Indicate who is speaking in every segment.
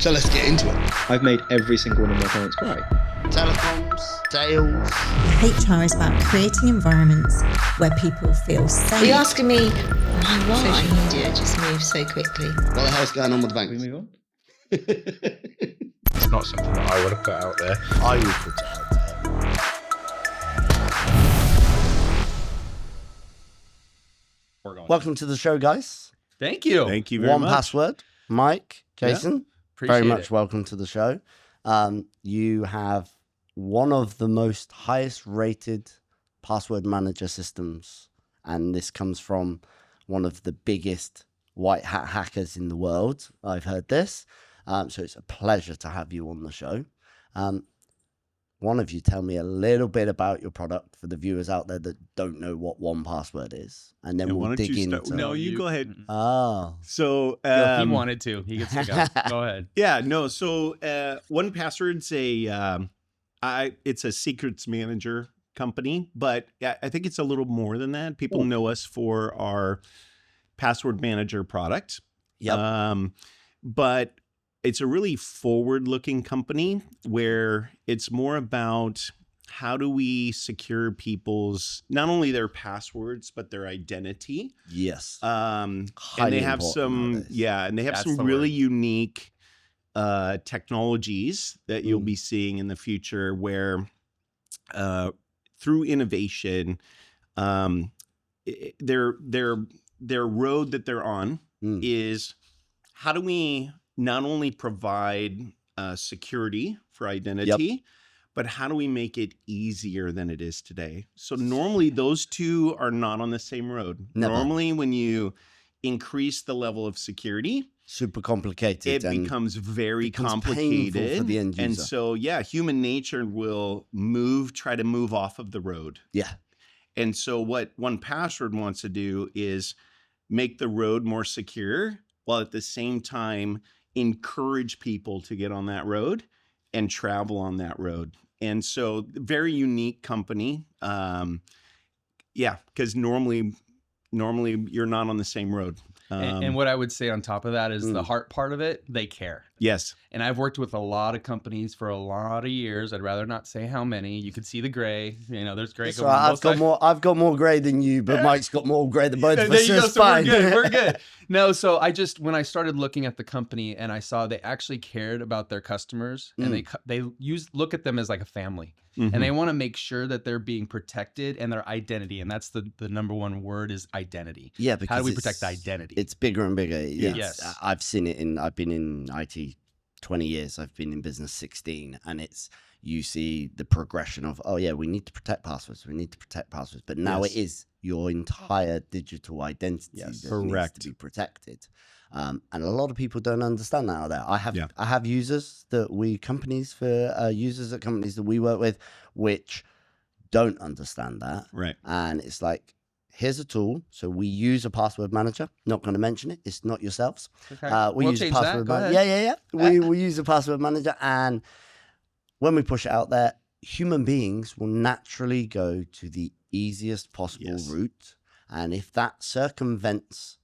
Speaker 1: So let's get into it.
Speaker 2: I've made every single one of my clients cry.
Speaker 1: Telecoms, sales.
Speaker 3: HR is about creating environments where people feel safe.
Speaker 4: Are you asking me why social media just moves so quickly?
Speaker 1: What the hell's going on with the bank?
Speaker 2: Can we move on?
Speaker 5: It's not something that I want to put out there.
Speaker 1: I would put it out there. Welcome to the show, guys.
Speaker 6: Thank you.
Speaker 5: Thank you very much.
Speaker 1: 1Password. Mike, Jason,
Speaker 6: Appreciate
Speaker 1: very much
Speaker 6: it.
Speaker 1: welcome to the show. You have one of the most highest rated password manager systems, and this comes from one of the biggest white hat hackers in the world. I've heard this. So it's a pleasure to have you on the show. One of you tell me a little bit about your product for the viewers out there that don't know what 1Password is, and then we'll dig into.
Speaker 5: No, you go ahead.
Speaker 1: Oh,
Speaker 5: So
Speaker 6: He wanted to. He gets to go. Go ahead.
Speaker 5: yeah, no. So 1Password's it's a secrets manager company, but I think it's a little more than that. People know us for our password manager product.
Speaker 1: yep.
Speaker 5: But it's a really forward-looking company where it's more about how do we secure people's, not only their passwords, but their identity.
Speaker 1: Yes.
Speaker 5: And
Speaker 1: Highly
Speaker 5: they have
Speaker 1: important nowadays.
Speaker 5: and they have
Speaker 6: That's
Speaker 5: some
Speaker 6: the
Speaker 5: really
Speaker 6: word.
Speaker 5: unique technologies that you'll be seeing in the future where through innovation, their road that they're on is how do we not only provide security for identity, but how do we make it easier than it is today? So normally those two are not on the same road.
Speaker 1: Never.
Speaker 5: Normally when you increase the level of security,
Speaker 1: Super complicated.
Speaker 5: it becomes very
Speaker 1: becomes
Speaker 5: complicated.
Speaker 1: painful for the end
Speaker 5: And
Speaker 1: user.
Speaker 5: so, human nature will try to move off of the road.
Speaker 1: Yeah.
Speaker 5: And so what 1Password wants to do is make the road more secure while at the same time encourage people to get on that road and travel on that road. And so very unique company. Because normally you're not on the same road.
Speaker 6: And what I would say on top of that is the heart part of it, they care.
Speaker 5: Yes.
Speaker 6: And I've worked with a lot of companies for a lot of years. I'd rather not say how many. You could see the gray. There's gray
Speaker 1: So
Speaker 6: going on
Speaker 1: I've
Speaker 6: both sides.
Speaker 1: got more grey than you, but Mike's got more grey than both of
Speaker 6: There
Speaker 1: us.
Speaker 6: you go.
Speaker 1: It's
Speaker 6: So we're
Speaker 1: fine.
Speaker 6: good. We're good. No, so when I started looking at the company and I saw they actually cared about their customers and they look at them as like a family. And they want to make sure that they're being protected and their identity. And that's the number one word is identity.
Speaker 1: Yeah, because
Speaker 6: how do we protect identity?
Speaker 1: It's bigger and bigger.
Speaker 6: Yes.
Speaker 1: I've seen it I've been in IT 20 years. I've been in business 16, and you see the progression of, we need to protect passwords. We need to protect passwords. But now it is your entire digital identity that needs to be protected. And a lot of people don't understand that out there. I have users companies that we work with, which don't understand that.
Speaker 5: Right.
Speaker 1: And it's like, here's a tool. So we use a password manager. Not going to mention it. It's not yourselves.
Speaker 6: Okay.
Speaker 1: We
Speaker 6: We'll
Speaker 1: use a
Speaker 6: change that.
Speaker 1: password
Speaker 6: Go
Speaker 1: manager.
Speaker 6: ahead.
Speaker 1: Yeah. We use a password manager, and when we push it out there, human beings will naturally go to the easiest possible route. And if that circumvents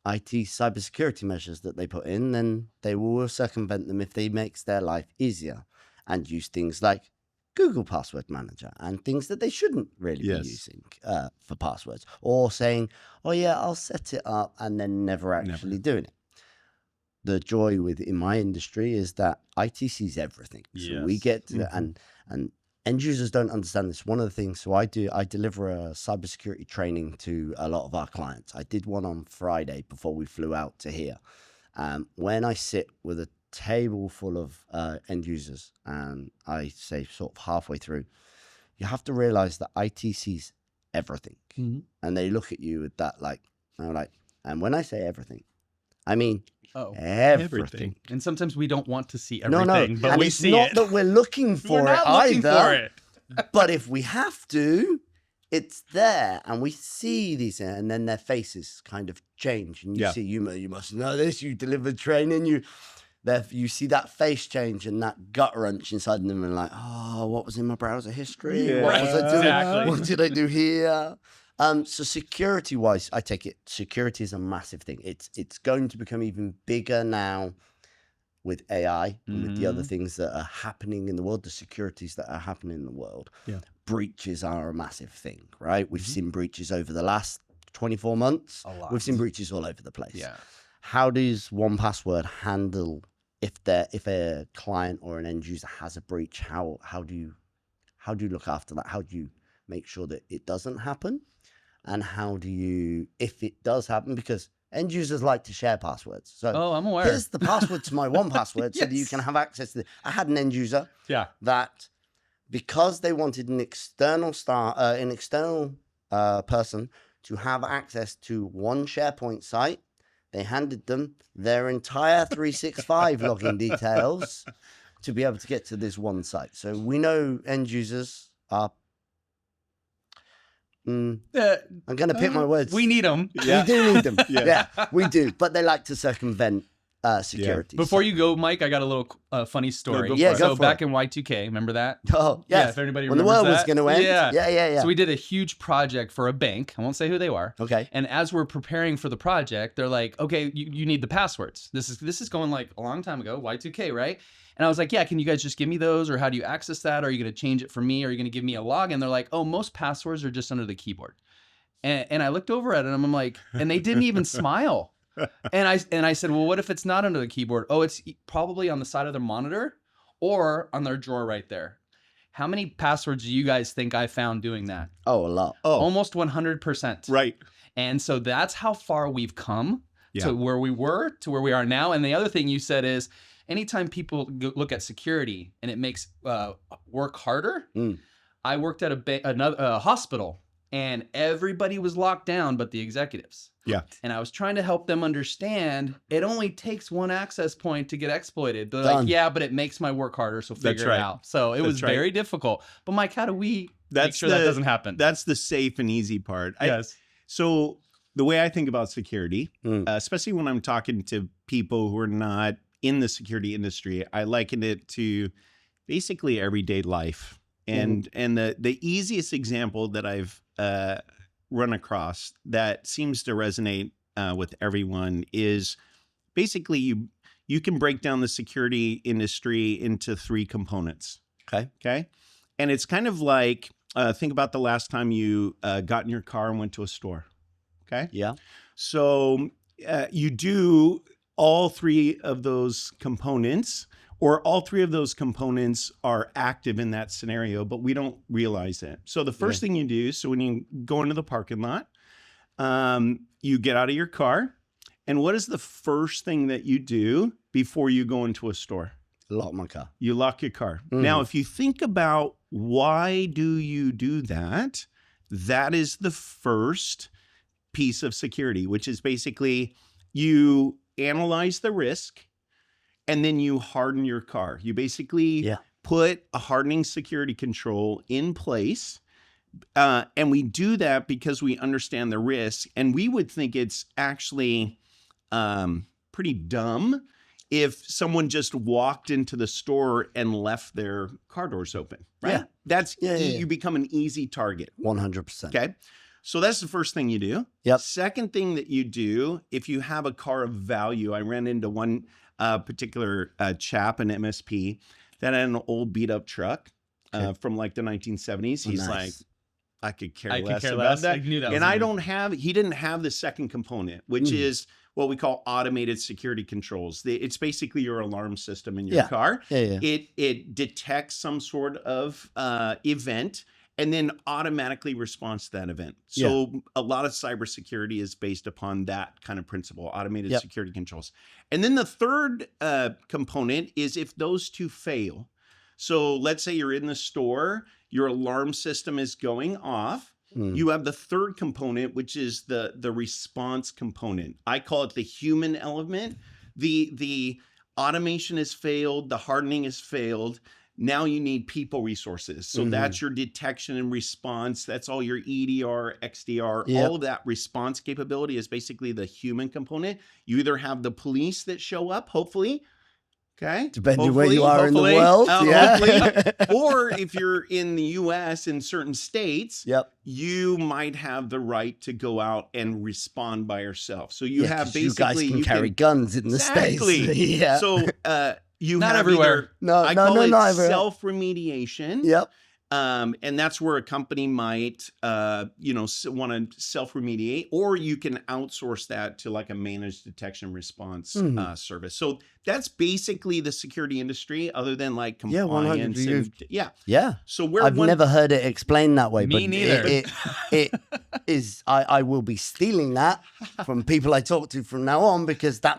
Speaker 1: IT cybersecurity measures that they put in, then they will circumvent them if they makes their life easier and use things like Google Password Manager and things that they shouldn't really be using for passwords, or saying, I'll set it up and then never actually doing it. The joy in my industry is that IT sees everything. So we get to, and end users don't understand this. One of the things, so I deliver a cybersecurity training to a lot of our clients. I did one on Friday before we flew out to here. When I sit with a table full of end users, and I say sort of halfway through, you have to realize that IT sees everything. And they look at you with that and when I say everything, I mean everything.
Speaker 6: And sometimes we don't want to see everything, but
Speaker 1: and
Speaker 6: we
Speaker 1: it's
Speaker 6: see
Speaker 1: not
Speaker 6: it.
Speaker 1: that we're looking for
Speaker 6: We're not
Speaker 1: it
Speaker 6: looking
Speaker 1: either.
Speaker 6: for it.
Speaker 1: But if we have to, it's there, and we see these, and then their faces kind of change, and you see, you must know this. You delivered training, you see that face change and that gut wrench inside them, and like, what was in my browser history? What was I doing?
Speaker 6: Exactly.
Speaker 1: What did I do here? So security-wise, I take it security is a massive thing. It's going to become even bigger now with AI and with the other things that are happening in the world, the securities that are happening in the world, breaches are a massive thing, right? We've seen breaches over the last 24 months.
Speaker 6: A lot.
Speaker 1: We've seen breaches all over the place.
Speaker 6: Yeah.
Speaker 1: How does 1Password handle if a client or an end user has a breach? How do you look after that? How do you make sure that it doesn't happen? And how do you, if it does happen, because end users like to share passwords. So
Speaker 6: I'm aware.
Speaker 1: here's the password to my 1Password so that you can have access to it. I had an end user that, because they wanted an external person to have access to one SharePoint site, they handed them their entire 365 login details to be able to get to this one site. So we know end users are... I'm going to pick my words.
Speaker 6: We need them.
Speaker 1: We do need them. Yeah, we do. But they like to circumvent security.
Speaker 6: Before you go, Mike, I got a little funny story.
Speaker 1: No, go
Speaker 6: so
Speaker 1: for
Speaker 6: back
Speaker 1: it.
Speaker 6: in Y2K, remember that?
Speaker 1: Oh, yes.
Speaker 6: Yeah, if anybody
Speaker 1: when the
Speaker 6: remembers
Speaker 1: world was
Speaker 6: that.
Speaker 1: going to end.
Speaker 6: Yeah.
Speaker 1: Yeah.
Speaker 6: So we did a huge project for a bank. I won't say who they are.
Speaker 1: Okay.
Speaker 6: And as we're preparing for the project, they're like, okay, you need the passwords. This is going like a long time ago, Y2K, right? And I was like, yeah, can you guys just give me those? Or how do you access that? Are you going to change it for me? Are you going to give me a login? They're like, oh, most passwords are just under the keyboard. And I looked over at it and I'm like, and they didn't even smile. And I said, well, what if it's not under the keyboard? Oh, it's probably on the side of their monitor or on their drawer right there. How many passwords do you guys think I found doing that?
Speaker 1: Oh, a lot.
Speaker 5: Oh,
Speaker 6: Almost 100%.
Speaker 5: right.
Speaker 6: And so that's how far we've come to where we were to where we are now. And the other thing you said is anytime people look at security and it makes work harder. I worked at a hospital. And everybody was locked down but the executives.
Speaker 5: Yeah.
Speaker 6: And I was trying to help them understand it only takes one access point to get exploited. They're
Speaker 1: Done.
Speaker 6: like, yeah, but it makes my work harder, so figure
Speaker 5: right.
Speaker 6: it out. So it was very difficult. But Mike, how do we make sure that doesn't happen?
Speaker 5: That's the safe and easy part.
Speaker 6: Yes.
Speaker 5: So the way I think about security, especially when I'm talking to people who are not in the security industry, I liken it to basically everyday life. And the easiest example that I've run across that seems to resonate with everyone is basically you can break down the security industry into 3 components. Okay. And it's kind of like, think about the last time you got in your car and went to a store. Okay.
Speaker 1: Yeah.
Speaker 5: So you do all 3 of those components, or all 3 of those components are active in that scenario, but we don't realize it. So the first thing you do, so when you go into the parking lot, you get out of your car. And what is the first thing that you do before you go into a store?
Speaker 1: Lock my car.
Speaker 5: You lock your car. Now, if you think about why do you do that, that is the first piece of security, which is basically you analyze the risk and then you harden your car. You basically put a hardening security control in place. And we do that because we understand the risk. And we would think it's actually pretty dumb if someone just walked into the store and left their car doors open, right?
Speaker 1: Yeah.
Speaker 5: That's you become an easy target.
Speaker 1: 100%.
Speaker 5: Okay. So that's the first thing you do.
Speaker 1: Yep.
Speaker 5: Second thing that you do, if you have a car of value, I ran into one particular chap, an MSP, that had an old beat up truck from like the 1970s. He's like, I could care less about that.
Speaker 6: I knew that.
Speaker 5: And he didn't have the second component, which is what we call automated security controls. It's basically your alarm system in your car. It detects some sort of event and then automatically responds to that event. So a lot of cybersecurity is based upon that kind of principle, automated security controls. And then the third component is if those 2 fail. So let's say you're in the store, your alarm system is going off. You have the third component, which is the response component. I call it the human element. The automation has failed, the hardening has failed. Now you need people resources. So that's your detection and response. That's all your EDR, XDR, all of that response capability is basically the human component. You either have the police that show up, hopefully, Okay.
Speaker 1: Depending where you
Speaker 5: Hopefully.
Speaker 1: are in the
Speaker 6: hopefully.
Speaker 1: world. Yeah.
Speaker 5: Hopefully. Or if you're in the US in certain states,
Speaker 1: Yep.
Speaker 5: you might have the right to go out and respond by yourself. So you have
Speaker 1: 'cause you guys
Speaker 5: basically
Speaker 1: can carry guns in the
Speaker 5: exactly.
Speaker 1: States. Yeah.
Speaker 5: So you
Speaker 6: Not
Speaker 5: have
Speaker 6: everywhere.
Speaker 5: I call it
Speaker 1: not everywhere.
Speaker 5: self-remediation.
Speaker 1: Yep.
Speaker 5: And that's where a company might, want to self-remediate, or you can outsource that to like a managed detection response service. So that's basically the security industry, other than like compliance.
Speaker 1: 100%.
Speaker 5: Yeah. So
Speaker 1: I've never heard it explained that way.
Speaker 6: Me
Speaker 1: but
Speaker 6: neither.
Speaker 1: It is. I will be stealing that from people I talk to from now on, because that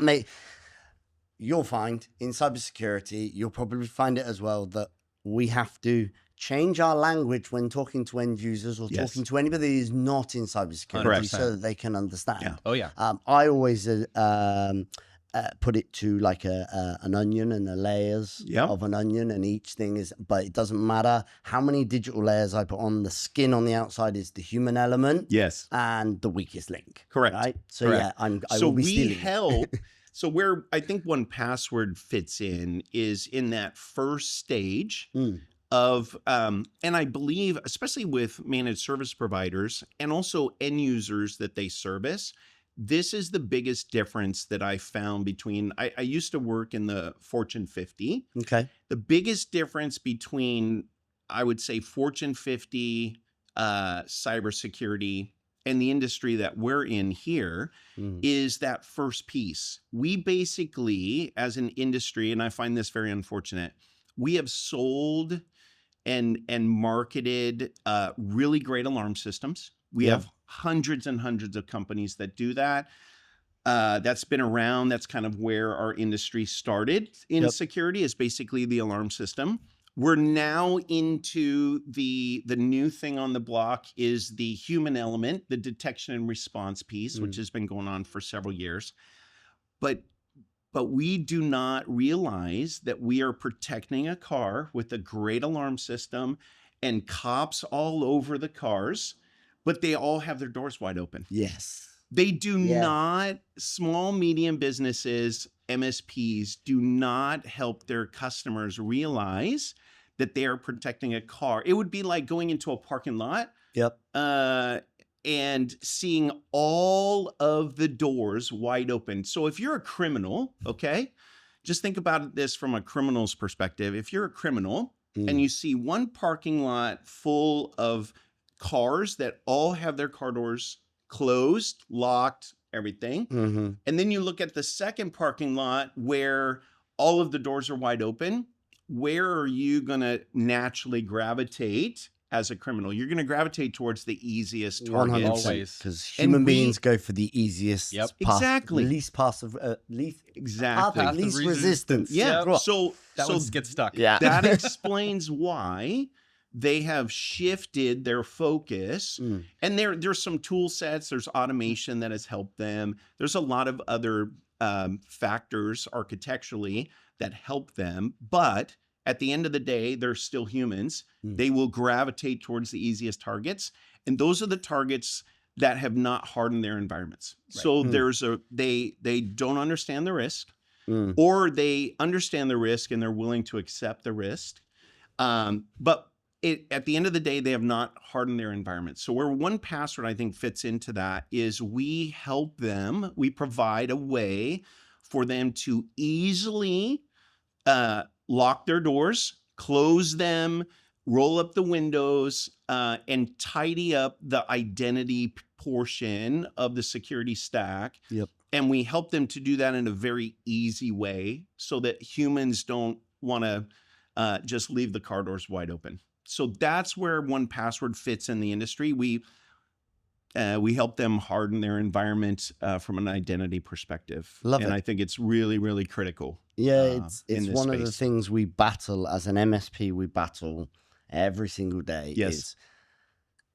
Speaker 1: you'll find in cybersecurity, you'll probably find it as well, that we have to change our language when talking to end users or talking to anybody who's not in cybersecurity
Speaker 6: 100%.
Speaker 1: so that they can understand.
Speaker 5: Yeah.
Speaker 6: Oh yeah.
Speaker 1: I always put it to like an onion and the layers of an onion, and each thing is, but it doesn't matter how many digital layers I put on. The skin on the outside is the human element.
Speaker 5: Yes.
Speaker 1: And the weakest link.
Speaker 5: Correct.
Speaker 1: Right. So
Speaker 5: Correct.
Speaker 1: I will be stealing.
Speaker 5: help. So where I think 1Password fits in is in that first stage of, and I believe, especially with managed service providers and also end users that they service, this is the biggest difference that I found between, I used to work in the Fortune 50.
Speaker 1: Okay.
Speaker 5: The biggest difference between, I would say, Fortune 50 cybersecurity and the industry that we're in here is that first piece. We basically, as an industry, and I find this very unfortunate, we have sold and marketed really great alarm systems. We have hundreds and hundreds of companies that do that. That's been around. That's kind of where our industry started in security, is basically the alarm system. We're now into the new thing on the block is the human element, the detection and response piece, which has been going on for several years. But we do not realize that we are protecting a car with a great alarm system and cops all over the cars, but they all have their doors wide open.
Speaker 1: Yes.
Speaker 5: They do not, small, medium businesses, MSPs do not help their customers realize that they are protecting a car. It would be like going into a parking lot and seeing all of the doors wide open. So if you're a criminal, okay, just think about this from a criminal's perspective. If you're a criminal and you see one parking lot full of cars that all have their car doors closed, locked, everything, and then you look at the second parking lot where all of the doors are wide open, where are you going to naturally gravitate as a criminal? You're going to gravitate towards the easiest target.
Speaker 6: Always.
Speaker 1: Because human beings go for the easiest
Speaker 5: exactly.
Speaker 1: least passive, least
Speaker 6: Least
Speaker 1: resistance.
Speaker 5: Yeah.
Speaker 6: So that one gets stuck.
Speaker 1: Yeah.
Speaker 5: That explains why they have shifted their focus. And there's some tool sets, there's automation that has helped them. There's a lot of other factors architecturally that help them, but at the end of the day, they're still humans. They will gravitate towards the easiest targets, and those are the targets that have not hardened their environments. Right. So they don't understand the risk, or they understand the risk and they're willing to accept the risk, but at the end of the day, they have not hardened their environment. So where 1Password, I think, fits into that is we help them. We provide a way for them to easily lock their doors, close them, roll up the windows, and tidy up the identity portion of the security stack. And we help them to do that in a very easy way so that humans don't want to just leave the car doors wide open. So that's where 1Password fits in the industry. We help them harden their environment from an identity perspective. And I think it's really, really critical.
Speaker 1: Yeah, it's one
Speaker 5: space.
Speaker 1: of the things we battle as an MSP. We battle every single day. Is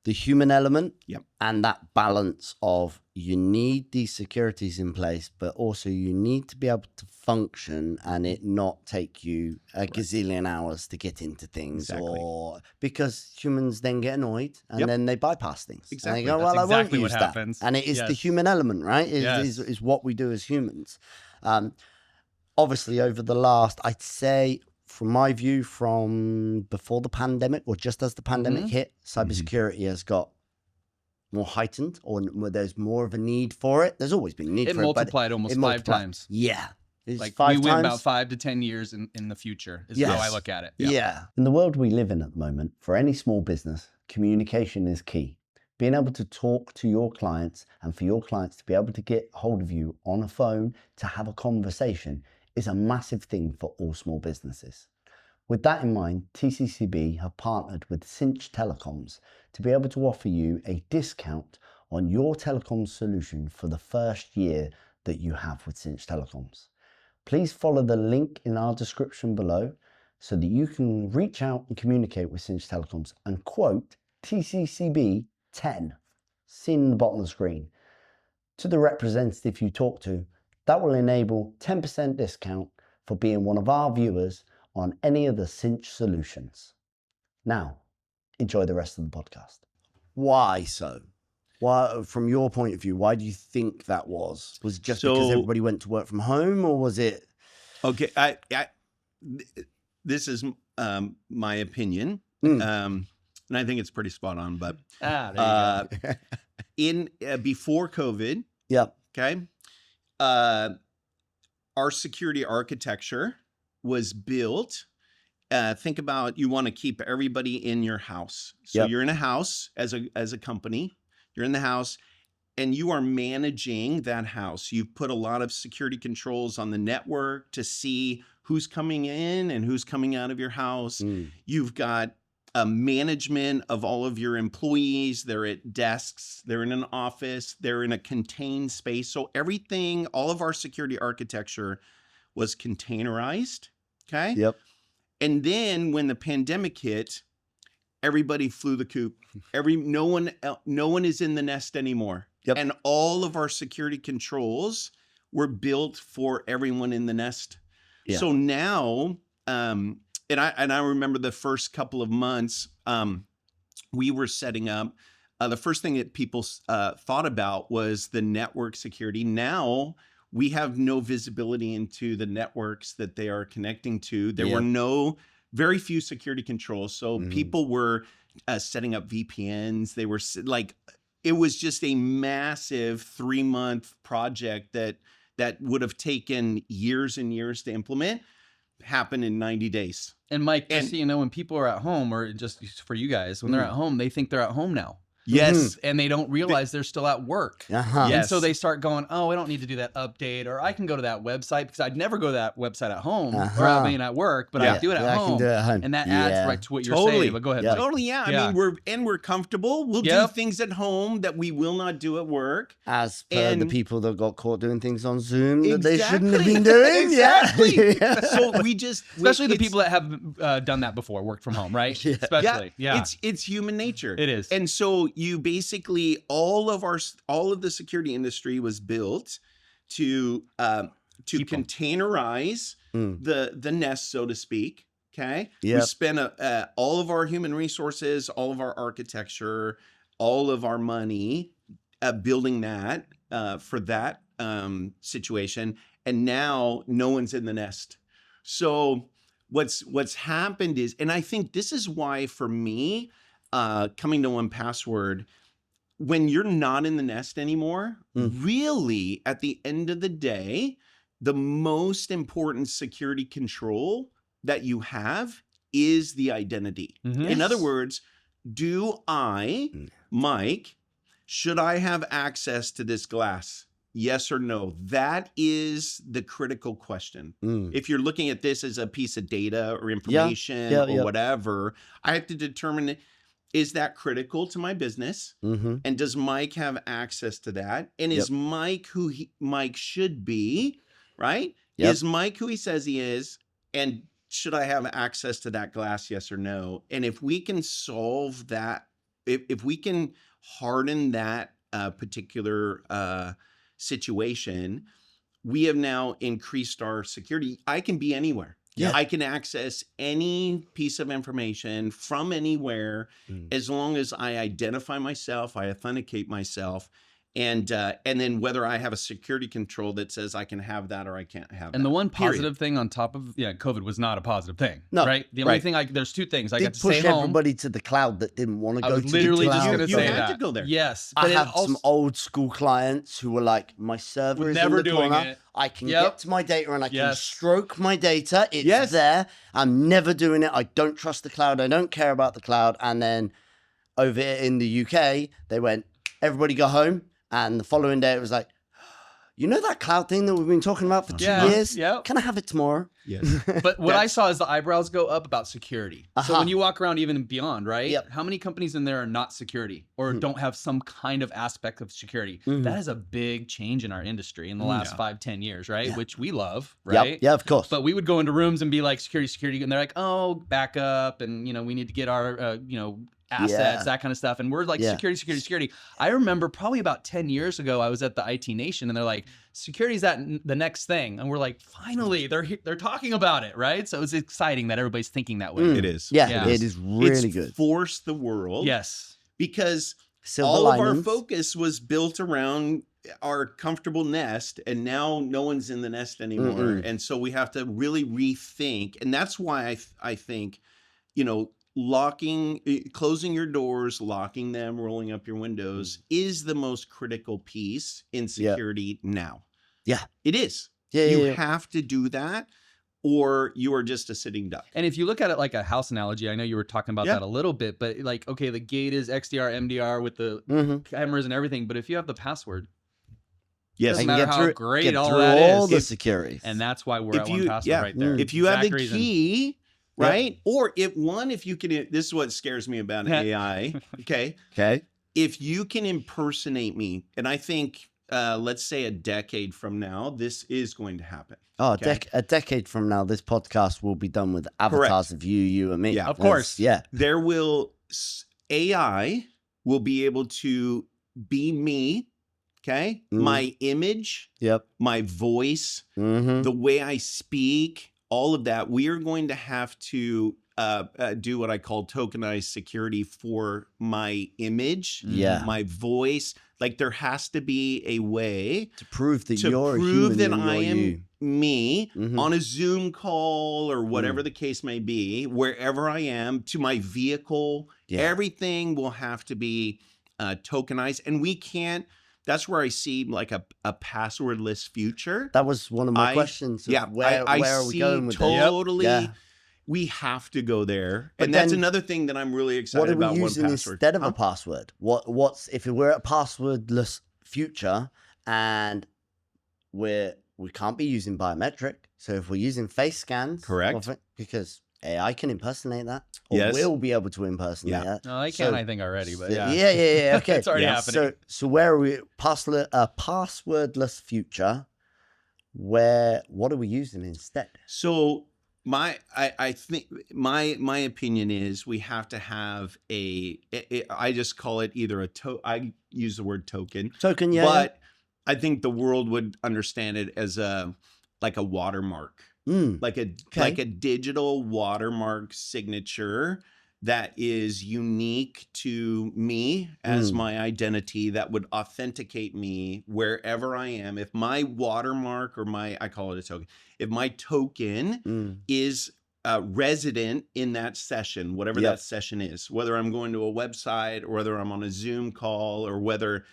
Speaker 1: the human element and that balance of you need these securities in place, but also you need to be able to function and it not take you a gazillion hours to get into things, or because humans then get annoyed and then they bypass things.
Speaker 6: Exactly.
Speaker 1: And they go, well,
Speaker 6: That's
Speaker 1: I won't
Speaker 6: exactly
Speaker 1: use
Speaker 6: what
Speaker 1: that.
Speaker 6: happens.
Speaker 1: And it is the human element, right? Is what we do as humans. obviously over the last, I'd say from my view, from before the pandemic or just as the pandemic hit, cybersecurity has got more heightened, or there's more of a need for it. There's always been a need
Speaker 6: It
Speaker 1: for
Speaker 6: multiplied
Speaker 1: it, but
Speaker 6: almost
Speaker 1: it
Speaker 6: 5 times.
Speaker 1: Yeah. It's
Speaker 6: Like
Speaker 1: 5
Speaker 6: we went about
Speaker 1: times.
Speaker 6: 5 to 10 years in the future is
Speaker 1: Yes.
Speaker 6: how I look at it.
Speaker 1: Yeah.
Speaker 7: In the world we live in at the moment, for any small business, communication is key. Being able to talk to your clients and for your clients to be able to get hold of you on a phone to have a conversation is a massive thing for all small businesses. With that in mind, TCCB have partnered with Cinch Telecoms to be able to offer you a discount on your telecom solution for the first year that you have with Cinch Telecoms. Please follow the link in our description below so that you can reach out and communicate with Cinch Telecoms and quote TCCB 10, seen in the bottom of the screen, to the representative you talk to. That will enable 10% discount for being one of our viewers on any of the Cinch solutions. Now, enjoy the rest of the podcast.
Speaker 1: Why so? Why, from your point of view, why do you think that was? Was it just because everybody went to work from home, or was it?
Speaker 5: Okay, this is my opinion, and I think it's pretty spot on. But
Speaker 6: There you go.
Speaker 5: Before COVID, okay, our security architecture was built. Think about, you want to keep everybody in your house. So you're in a house as a company. You're in the house and you are managing that house. You've put a lot of security controls on the network to see who's coming in and who's coming out of your house. You've got a management of all of your employees. They're at desks, they're in an office, they're in a contained space. So everything, all of our security architecture was containerized. Okay.
Speaker 1: Yep.
Speaker 5: And then when the pandemic hit, everybody flew the coop. No one is in the nest anymore.
Speaker 1: Yep.
Speaker 5: And all of our security controls were built for everyone in the nest.
Speaker 1: Yeah.
Speaker 5: So now, and I remember the first couple of months, we were setting up. The first thing that people thought about was the network security. Now we have no visibility into the networks that they are connecting to. There were very few security controls. So people were setting up VPNs. They were like, it was just a massive 3-month project that would have taken years and years to implement, happened in 90 days.
Speaker 6: And Mike, just so you know, when people are at home, or just for you guys, when they're at home, they think they're at home now.
Speaker 5: Yes.
Speaker 6: And they don't realize they're still at work.
Speaker 1: Yes.
Speaker 6: And so they start going, oh, I don't need to do that update, or I can go to that website, because I'd never go to that website at home or I mean at work, but I do it at home.
Speaker 1: I can do it at home.
Speaker 6: And that adds right to what you're saying. But go ahead. Mike.
Speaker 5: Totally, yeah. I mean, we're comfortable. We'll do things at home that we will not do at work.
Speaker 1: As per the people that got caught doing things on Zoom that they shouldn't have been doing.
Speaker 5: Exactly. So we just...
Speaker 6: Especially the people that have done that before, worked from home, right? Especially,
Speaker 5: It's human nature.
Speaker 6: It is.
Speaker 5: And so you basically, all of the security industry was built to containerize the nest, so to speak. Okay. We spent all of our human resources, all of our architecture, all of our money building that for that situation, and now no one's in the nest. So what's happened is, and I think this is why for me, coming to 1Password, when you're not in the nest anymore, really at the end of the day, the most important security control that you have is the identity. In other words, do I, Mike, should I have access to this glass? Yes or no? That is the critical question. If you're looking at this as a piece of data or information or whatever, I have to determine, is that critical to my business? And does Mike have access to that? And is Mike who Mike should be, right? Is Mike who he says he is? And should I have access to that glass, yes or no? And if we can solve that, if we can harden that particular situation, we have now increased our security. I can be anywhere. I can access any piece of information from anywhere as long as I identify myself, I authenticate myself, And then whether I have a security control that says I can have that or I can't have that.
Speaker 6: And the one
Speaker 5: Period.
Speaker 6: positive thing on top of COVID was not a positive thing.
Speaker 1: No.
Speaker 6: Right. The only
Speaker 5: Right.
Speaker 6: thing there's two things. I
Speaker 1: Did
Speaker 6: got to
Speaker 1: push
Speaker 6: stay home.
Speaker 1: everybody to the cloud that didn't want to
Speaker 6: I
Speaker 1: go
Speaker 6: was
Speaker 1: to
Speaker 6: literally
Speaker 1: the
Speaker 6: just
Speaker 1: cloud.
Speaker 6: going to
Speaker 5: You
Speaker 6: say
Speaker 5: had
Speaker 6: that.
Speaker 5: to go there.
Speaker 6: Yes.
Speaker 1: I
Speaker 6: But it
Speaker 1: had
Speaker 6: also,
Speaker 1: some old school clients who were like, my server
Speaker 6: We're
Speaker 1: is
Speaker 6: never
Speaker 1: in the
Speaker 6: doing
Speaker 1: corner.
Speaker 6: it.
Speaker 1: I can
Speaker 6: Yep.
Speaker 1: get to my data and I can
Speaker 6: Yes.
Speaker 1: stroke my data. It's
Speaker 5: Yes.
Speaker 1: there. I'm never doing it. I don't trust the cloud. I don't care about the cloud. And then over in the UK, they went, everybody go home. And the following day, it was like, you know that cloud thing that we've been talking about for 2
Speaker 6: Yeah.
Speaker 1: years?
Speaker 6: Yep.
Speaker 1: Can I have it tomorrow?
Speaker 5: Yes.
Speaker 6: But what I saw is the eyebrows go up about security. So
Speaker 1: Uh-huh.
Speaker 6: when you walk around even beyond, right?
Speaker 1: Yep.
Speaker 6: How many companies in there are not security or don't have some kind of aspect of security? That is a big change in our industry in the last 5-10 years, right?
Speaker 1: Yeah.
Speaker 6: Which we love,
Speaker 1: Yep.
Speaker 6: right?
Speaker 1: Yeah, of course.
Speaker 6: But we would go into rooms and be like, security, and they're like, oh, backup, and we need to get our, assets,
Speaker 1: Yeah.
Speaker 6: that kind of stuff. And we're like,
Speaker 1: Yeah.
Speaker 6: security. I remember probably about 10 years ago, I was at the IT Nation and they're like, security's the next thing. And we're like, finally, they're talking about it, right? So it's exciting that everybody's thinking that way.
Speaker 5: It is.
Speaker 1: Yeah,
Speaker 6: Yeah.
Speaker 1: it is really
Speaker 5: It's
Speaker 1: good.
Speaker 5: forced the world.
Speaker 6: Yes.
Speaker 5: Because
Speaker 1: Silver
Speaker 5: all of our
Speaker 1: linings.
Speaker 5: focus was built around our comfortable nest, and now no one's in the nest anymore. And so we have to really rethink. And that's why I think, closing your doors, locking them, rolling up your windows is the most critical piece in security now.
Speaker 1: Yeah.
Speaker 5: It is.
Speaker 1: Yeah,
Speaker 5: You
Speaker 1: yeah.
Speaker 5: have to do that, or you are just a sitting duck.
Speaker 6: And if you look at it like a house analogy, I know you were talking about
Speaker 5: Yeah.
Speaker 6: that a little bit, but like, okay, the gate is XDR, MDR with the cameras and everything. But if you have the password,
Speaker 5: Yes.
Speaker 6: doesn't
Speaker 1: I can
Speaker 6: matter
Speaker 1: get
Speaker 6: how
Speaker 1: through,
Speaker 6: great
Speaker 1: get
Speaker 6: all
Speaker 1: through
Speaker 6: that
Speaker 1: all
Speaker 6: is.
Speaker 1: the security.
Speaker 6: And that's why we're
Speaker 5: If
Speaker 6: at
Speaker 5: you-
Speaker 6: 1Password
Speaker 5: yeah.
Speaker 6: right there.
Speaker 5: If you have
Speaker 6: Exact
Speaker 5: the
Speaker 6: reason.
Speaker 5: key, right? Or if you can, this is what scares me about AI. Okay.
Speaker 1: Okay.
Speaker 5: If you can impersonate me, and I think, let's say a decade from now, this is going to happen.
Speaker 1: Oh,
Speaker 5: Okay.
Speaker 1: a decade from now, this podcast will be done with avatars of you, and me.
Speaker 5: Yeah.
Speaker 6: Of course.
Speaker 1: Yeah.
Speaker 5: AI will be able to be me. Okay. My image,
Speaker 1: Yep.
Speaker 5: my voice, the way I speak, all of that. We are going to have to do what I call tokenized security for my image,
Speaker 1: Yeah.
Speaker 5: my voice. Like there has to be a way
Speaker 1: To prove that
Speaker 5: to
Speaker 1: you're a
Speaker 5: prove
Speaker 1: human
Speaker 5: that
Speaker 1: and
Speaker 5: I
Speaker 1: you're
Speaker 5: am
Speaker 1: you.
Speaker 5: me
Speaker 1: Mhm.
Speaker 5: on a Zoom call or whatever the case may be, wherever I am, to my vehicle.
Speaker 1: Yeah.
Speaker 5: Everything will have to be tokenized, and we can't. That's where I see like a passwordless future.
Speaker 1: That was one of my questions. Of
Speaker 5: Yeah,
Speaker 1: where are we
Speaker 5: see
Speaker 1: going with
Speaker 5: totally.
Speaker 1: this? Yeah.
Speaker 5: We have to go there,
Speaker 1: But
Speaker 5: and that's
Speaker 1: then
Speaker 5: another thing that I'm really excited
Speaker 1: What are
Speaker 5: about.
Speaker 1: we using
Speaker 5: 1Password.
Speaker 1: instead of
Speaker 5: Huh?
Speaker 1: a password? What's if we're at a passwordless future and we can't be using biometric? So if we're using face scans,
Speaker 5: Correct.
Speaker 1: because AI can imperswordless that, or
Speaker 5: Yes.
Speaker 1: will be able to impersonate that.
Speaker 6: No, I can,
Speaker 1: So-
Speaker 6: I think already, but
Speaker 1: Yeah,
Speaker 6: yeah.
Speaker 1: yeah. Okay,
Speaker 6: It's already
Speaker 5: Yeah.
Speaker 6: happening.
Speaker 1: So where are we? Passwordless future. What are we using instead?
Speaker 5: So I think my opinion is we have to have I just call it either I use the word token,
Speaker 1: Token, yeah.
Speaker 5: but I think the world would understand it as like a watermark, like a digital watermark signature that is unique to me as my identity, that would authenticate me wherever I am. If my watermark or I call it a token, if my token is resident in that session, whatever that session is, whether I'm going to a website or whether I'm on a Zoom call or whether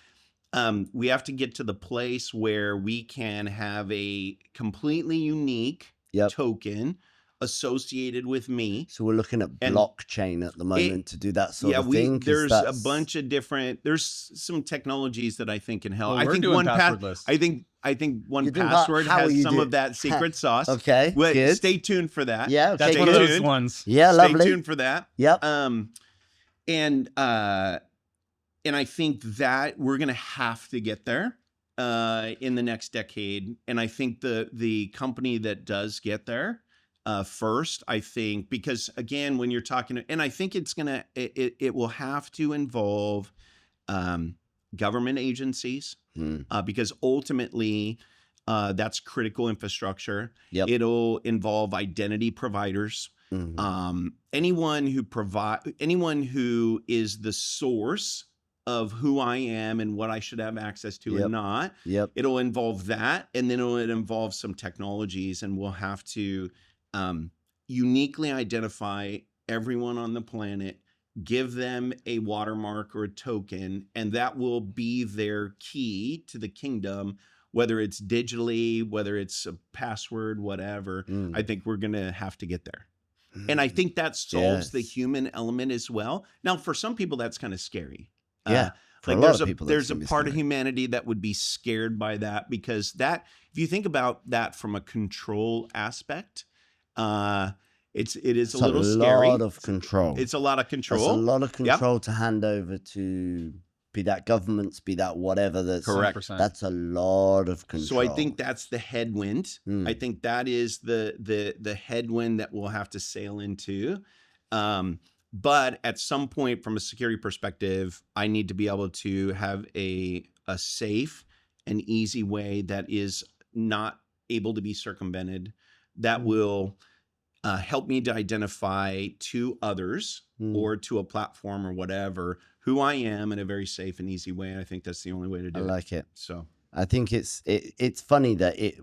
Speaker 5: we have to get to the place where we can have a completely unique token associated with me.
Speaker 1: So we're looking at blockchain at the moment to do that sort of thing.
Speaker 5: There's a bunch of different. There's some technologies that I think can help.
Speaker 6: Well,
Speaker 5: I
Speaker 6: we're
Speaker 5: think
Speaker 6: doing
Speaker 5: 1Password.
Speaker 6: passwordless.
Speaker 5: I think
Speaker 1: You're doing
Speaker 5: 1Password
Speaker 1: how
Speaker 5: has
Speaker 1: you
Speaker 5: some
Speaker 1: do-
Speaker 5: of that secret sauce.
Speaker 1: Okay,
Speaker 5: Wait,
Speaker 1: good.
Speaker 5: stay tuned for that.
Speaker 1: Yeah, okay,
Speaker 6: That's
Speaker 5: Stay
Speaker 6: one of those
Speaker 5: tuned.
Speaker 6: ones.
Speaker 1: Yeah,
Speaker 5: Stay
Speaker 1: lovely.
Speaker 5: tuned for that.
Speaker 1: Yep.
Speaker 5: And I think that we're gonna have to get there in the next decade. And I think the company that does get there first, I think, because again, when you're talking, and I think it will have to involve government agencies because ultimately that's critical infrastructure.
Speaker 1: Yep.
Speaker 5: It'll involve identity providers. Anyone who is the source of who I am and what I should have access to and not.
Speaker 1: Yep.
Speaker 5: It'll involve that, and then it'll involve some technologies, and we'll have to uniquely identify everyone on the planet, give them a watermark or a token, and that will be their key to the kingdom, whether it's digitally, whether it's a password, whatever. I think we're going to have to get there. And I think that solves the human element as well. Now, for some people, that's kind of scary.
Speaker 1: Yeah. For
Speaker 5: Like
Speaker 1: a lot of people,
Speaker 5: there's a
Speaker 1: that's
Speaker 5: part of
Speaker 1: scary.
Speaker 5: humanity that would be scared by that, because that, if you think about that from a control aspect, it is a little scary.
Speaker 1: A lot of control.
Speaker 5: It's a lot of control.
Speaker 1: It's a lot of control to hand over to, be that governments, be that whatever. That's
Speaker 5: Correct.
Speaker 6: 100%.
Speaker 1: That's a lot of control.
Speaker 5: So I think that's the headwind. I think that is the headwind that we'll have to sail into. But at some point, from a security perspective, I need to be able to have a safe and easy way that is not able to be circumvented, that will help me to identify to others or to a platform or whatever who I am in a very safe and easy way. And I think that's the only way to do it.
Speaker 1: I like it.
Speaker 5: So
Speaker 1: I think it's funny that it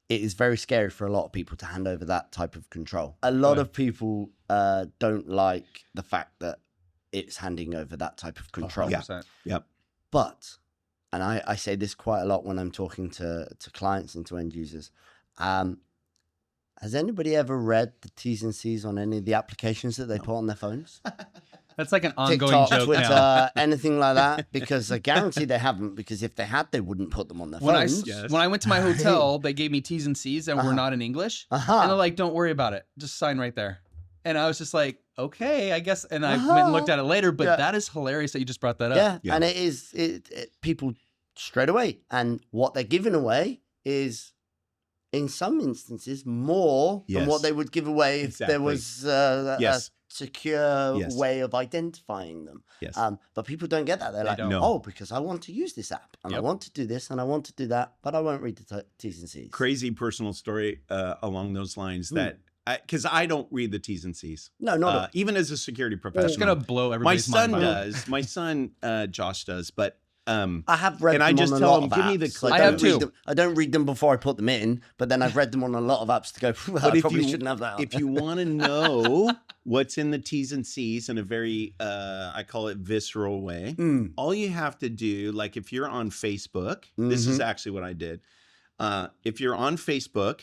Speaker 1: is very scary for a lot of people to hand over that type of control. A lot of people don't like the fact that it's handing over that type of control.
Speaker 6: 100%.
Speaker 5: Yep.
Speaker 1: But, and I say this quite a lot when I'm talking to clients and to end users, has anybody ever read the T's and C's on any of the applications that they put on their phones?
Speaker 6: That's like an ongoing
Speaker 1: TikTok,
Speaker 6: joke
Speaker 1: Twitter,
Speaker 6: now.
Speaker 1: anything like that? Because I guarantee they haven't, because if they had, they wouldn't put them on their
Speaker 6: When
Speaker 1: phones.
Speaker 6: I went to my hotel, they gave me T's and C's and were not in English. And they're like, don't worry about it. Just sign right there. And I was just like, okay, I guess. And I went and looked at it later, but that is hilarious that you just brought that up.
Speaker 1: Yeah. And it is people straight away. And what they're giving away is, in some instances, more than what they would give away if there was a secure way of identifying them.
Speaker 5: Yes.
Speaker 1: But people don't get that. They're like,
Speaker 6: don't.
Speaker 1: oh, because I want to use this app and I want to do this and I want to do that, but I won't read the T's and C's.
Speaker 5: Crazy personal story along those lines that, because I don't read the T's and C's.
Speaker 1: No, not
Speaker 5: even as a security professional.
Speaker 6: It's going to blow everybody's mind.
Speaker 5: My son does. My son, Josh, does. But
Speaker 1: I have read
Speaker 5: and
Speaker 1: them
Speaker 5: I just
Speaker 1: on a
Speaker 5: tell
Speaker 1: lot
Speaker 5: him,
Speaker 1: of
Speaker 5: give me the
Speaker 1: apps.
Speaker 5: click.
Speaker 6: I have too.
Speaker 1: I don't read them before I put them in, but then I've read them on a lot of apps to go,
Speaker 5: But
Speaker 1: I probably shouldn't have that.
Speaker 5: If you want to know what's in the T's and C's in a very, I call it visceral way, all you have to do, like if you're on Facebook, this is actually what I did. If you're on Facebook,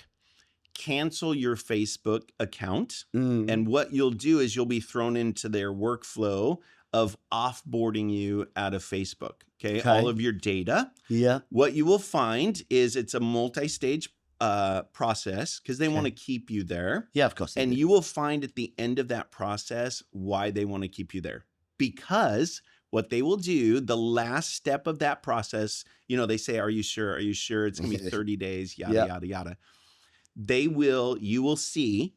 Speaker 5: cancel your Facebook account. And what you'll do is you'll be thrown into their workflow of offboarding you out of Facebook. Okay. All of your data.
Speaker 1: Yeah.
Speaker 5: What you will find is it's a multi-stage process, because they want to keep you there.
Speaker 1: Yeah, of course.
Speaker 5: And you will find at the end of that process why they want to keep you there. Because what they will do, the last step of that process, they say, are you sure? Are you sure? It's going to be 30 days, yada, yada, yada. You will see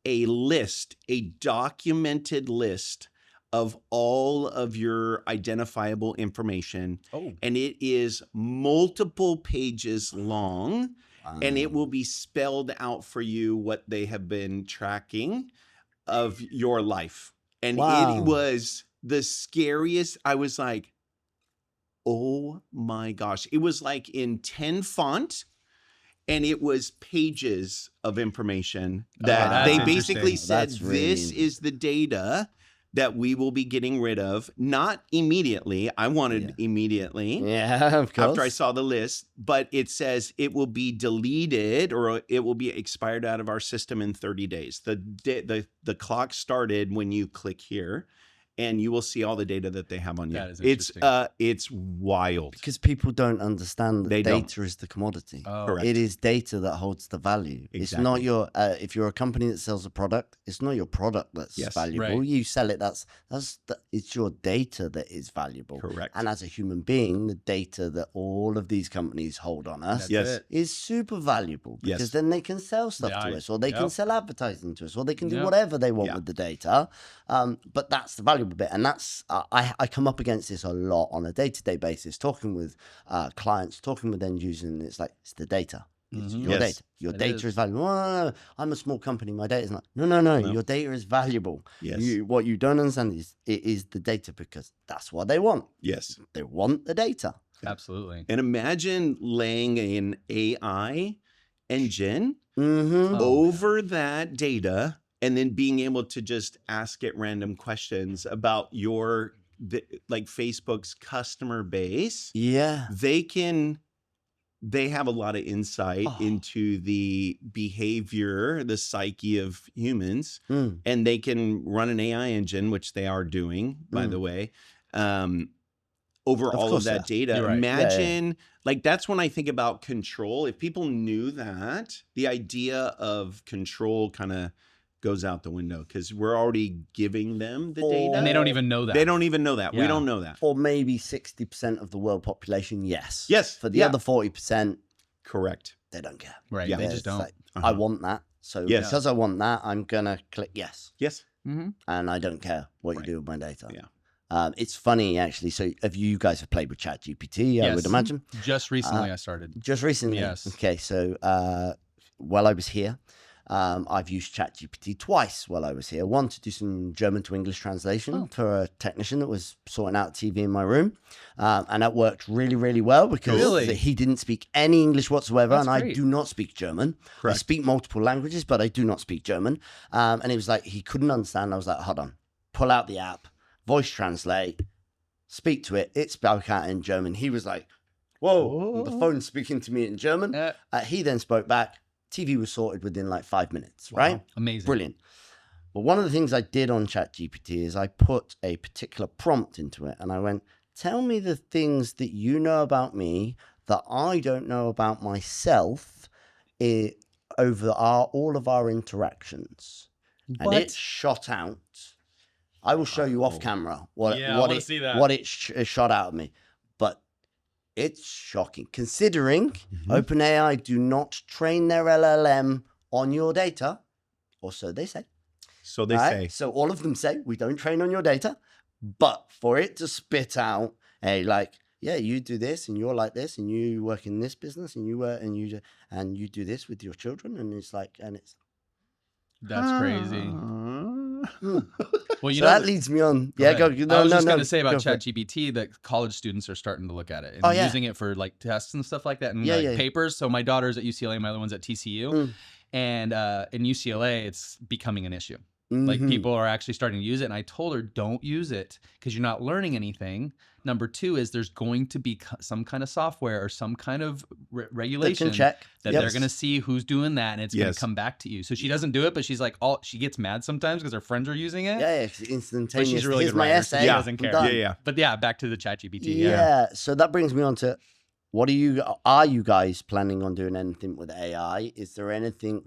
Speaker 5: a list, a documented list of all of your identifiable information. And it is multiple pages long, and it will be spelled out for you what they have been tracking of your life. And it was the scariest. I was like, oh my gosh. It was like in 10 font, and it was pages of information that they basically said, this is the data that we will be getting rid of. Not immediately. I wanted immediately.
Speaker 1: Yeah, of course.
Speaker 5: After I saw the list, but it says it will be deleted or it will be expired out of our system in 30 days. The clock started when you click here, and you will see all the data that they have on you.
Speaker 6: That is interesting.
Speaker 5: It's wild.
Speaker 1: Because people don't understand that
Speaker 5: They don't.
Speaker 1: data is the commodity.
Speaker 5: Correct.
Speaker 1: It is data that holds the value. It's not your, if you're a company that sells a product, it's not your product that's valuable.
Speaker 6: Right.
Speaker 1: You sell it, it's your data that is valuable.
Speaker 5: Correct.
Speaker 1: And as a human being, the data that all of these companies hold on us is super valuable, because then they can sell stuff to us, or they can sell advertising to us, or they can do whatever they want with the data. But that's the valuable bit. And that's, I come up against this a lot on a day-to-day basis, talking with clients, talking with end users, and it's like, it's the data. It's
Speaker 6: Mhm.
Speaker 1: your
Speaker 5: Yes,
Speaker 1: data. Your
Speaker 6: it
Speaker 1: data
Speaker 6: is.
Speaker 1: is valuable. No, I'm a small company. My data is not. No. Your data is valuable.
Speaker 5: Yes.
Speaker 1: What you don't understand is it is the data because that's what they want.
Speaker 5: Yes.
Speaker 1: They want the data.
Speaker 6: Absolutely.
Speaker 5: And imagine laying an AI engine
Speaker 1: Mm-hmm.
Speaker 6: Oh,
Speaker 5: over that data and then being able to just ask it random questions about like Facebook's customer base.
Speaker 1: Yeah.
Speaker 5: They have a lot of insight
Speaker 1: Oh.
Speaker 5: into the behavior, the psyche of humans,
Speaker 1: Mm.
Speaker 5: and they can run an AI engine, which they are doing, by the way, over
Speaker 1: Of
Speaker 5: all of
Speaker 1: course,
Speaker 5: that data.
Speaker 6: You're right.
Speaker 5: Imagine, like, that's when I think about control. If people knew that, the idea of control kind of goes out the window because we're already giving them the data.
Speaker 6: and they don't even know that.
Speaker 5: They don't even know that. We
Speaker 6: Yeah.
Speaker 5: don't know that.
Speaker 1: For maybe 60% of the world population, yes.
Speaker 5: Yes,
Speaker 1: For the
Speaker 5: yeah.
Speaker 1: other 40%,
Speaker 5: Correct.
Speaker 1: they don't care.
Speaker 6: Right.
Speaker 5: Yeah.
Speaker 6: They
Speaker 1: They're
Speaker 6: just don't.
Speaker 1: like,
Speaker 5: Uh-huh.
Speaker 1: I want that. So
Speaker 5: Yes.
Speaker 1: because I want that, I'm going to click yes.
Speaker 5: Yes.
Speaker 6: Mm-hmm.
Speaker 1: And I don't care what
Speaker 5: Right.
Speaker 1: you do with my data.
Speaker 5: Yeah.
Speaker 1: It's funny, actually. So have you guys have played with ChatGPT, I
Speaker 6: Yes.
Speaker 1: would imagine?
Speaker 6: Just recently I started.
Speaker 1: Just recently?
Speaker 6: Yes.
Speaker 1: Okay, so while I was here, I've used ChatGPT twice while I was here. One to do some German to English translation for a technician that was sorting out TV in my room. And that worked really, really well because
Speaker 6: Really?
Speaker 1: he didn't speak any English whatsoever.
Speaker 6: That's
Speaker 1: and
Speaker 6: great.
Speaker 1: I do not speak German.
Speaker 5: Correct.
Speaker 1: I speak multiple languages, but I do not speak German. And it was like, he couldn't understand. I was like, hold on, pull out the app, voice translate, speak to it. It spoke out in German. He was like, whoa, the phone's speaking to me in German. He then spoke back. TV was sorted within like 5 minutes, right?
Speaker 6: Amazing.
Speaker 1: Brilliant. But one of the things I did on ChatGPT is I put a particular prompt into it and I went, tell me the things that you know about me that I don't know about myself over all of our interactions. And it shot out. I will show you off camera what it shot out of me. But it's shocking considering OpenAI do not train their LLM on your data, or so they say.
Speaker 5: So they
Speaker 1: All
Speaker 5: say.
Speaker 1: right? So all of them say we don't train on your data, but for it to spit out, hey, like, yeah, you do this and you're like this and you work in this business and you work and you do this with your children, and it's like, and it's
Speaker 6: That's crazy. Well, you
Speaker 1: so
Speaker 6: know,
Speaker 1: that leads me on. Yeah, go.
Speaker 6: I was just
Speaker 1: no,
Speaker 6: going to say about
Speaker 1: go for it.
Speaker 6: ChatGPT that college students are starting to look at it and
Speaker 1: Oh, yeah.
Speaker 6: using it for like tests and stuff like that and
Speaker 1: Yeah,
Speaker 6: like
Speaker 1: yeah.
Speaker 6: papers. So my daughter's at UCLA, my other one's at TCU, and in UCLA, it's becoming an issue. Like
Speaker 1: Mhm.
Speaker 6: people are actually starting to use it, and I told her don't use it because you're not learning anything. Number two is there's going to be some kind of software or some kind of regulation
Speaker 1: check.
Speaker 6: that
Speaker 1: Yep.
Speaker 6: they're going to see who's doing that, and it's going
Speaker 5: Yes.
Speaker 6: to come back to you. So she doesn't do it, but she's like, she gets mad sometimes because her friends are using it.
Speaker 1: Yeah, it's instantaneous.
Speaker 6: But she's a really
Speaker 1: Here's
Speaker 6: good
Speaker 1: my
Speaker 6: writer, so
Speaker 1: essay.
Speaker 6: she
Speaker 5: Yeah.
Speaker 6: doesn't
Speaker 1: I'm
Speaker 6: care.
Speaker 1: done.
Speaker 5: Yeah.
Speaker 6: But yeah, back to the ChatGPT.
Speaker 1: Yeah. So that brings me on to are you guys planning on doing anything with AI? Is there anything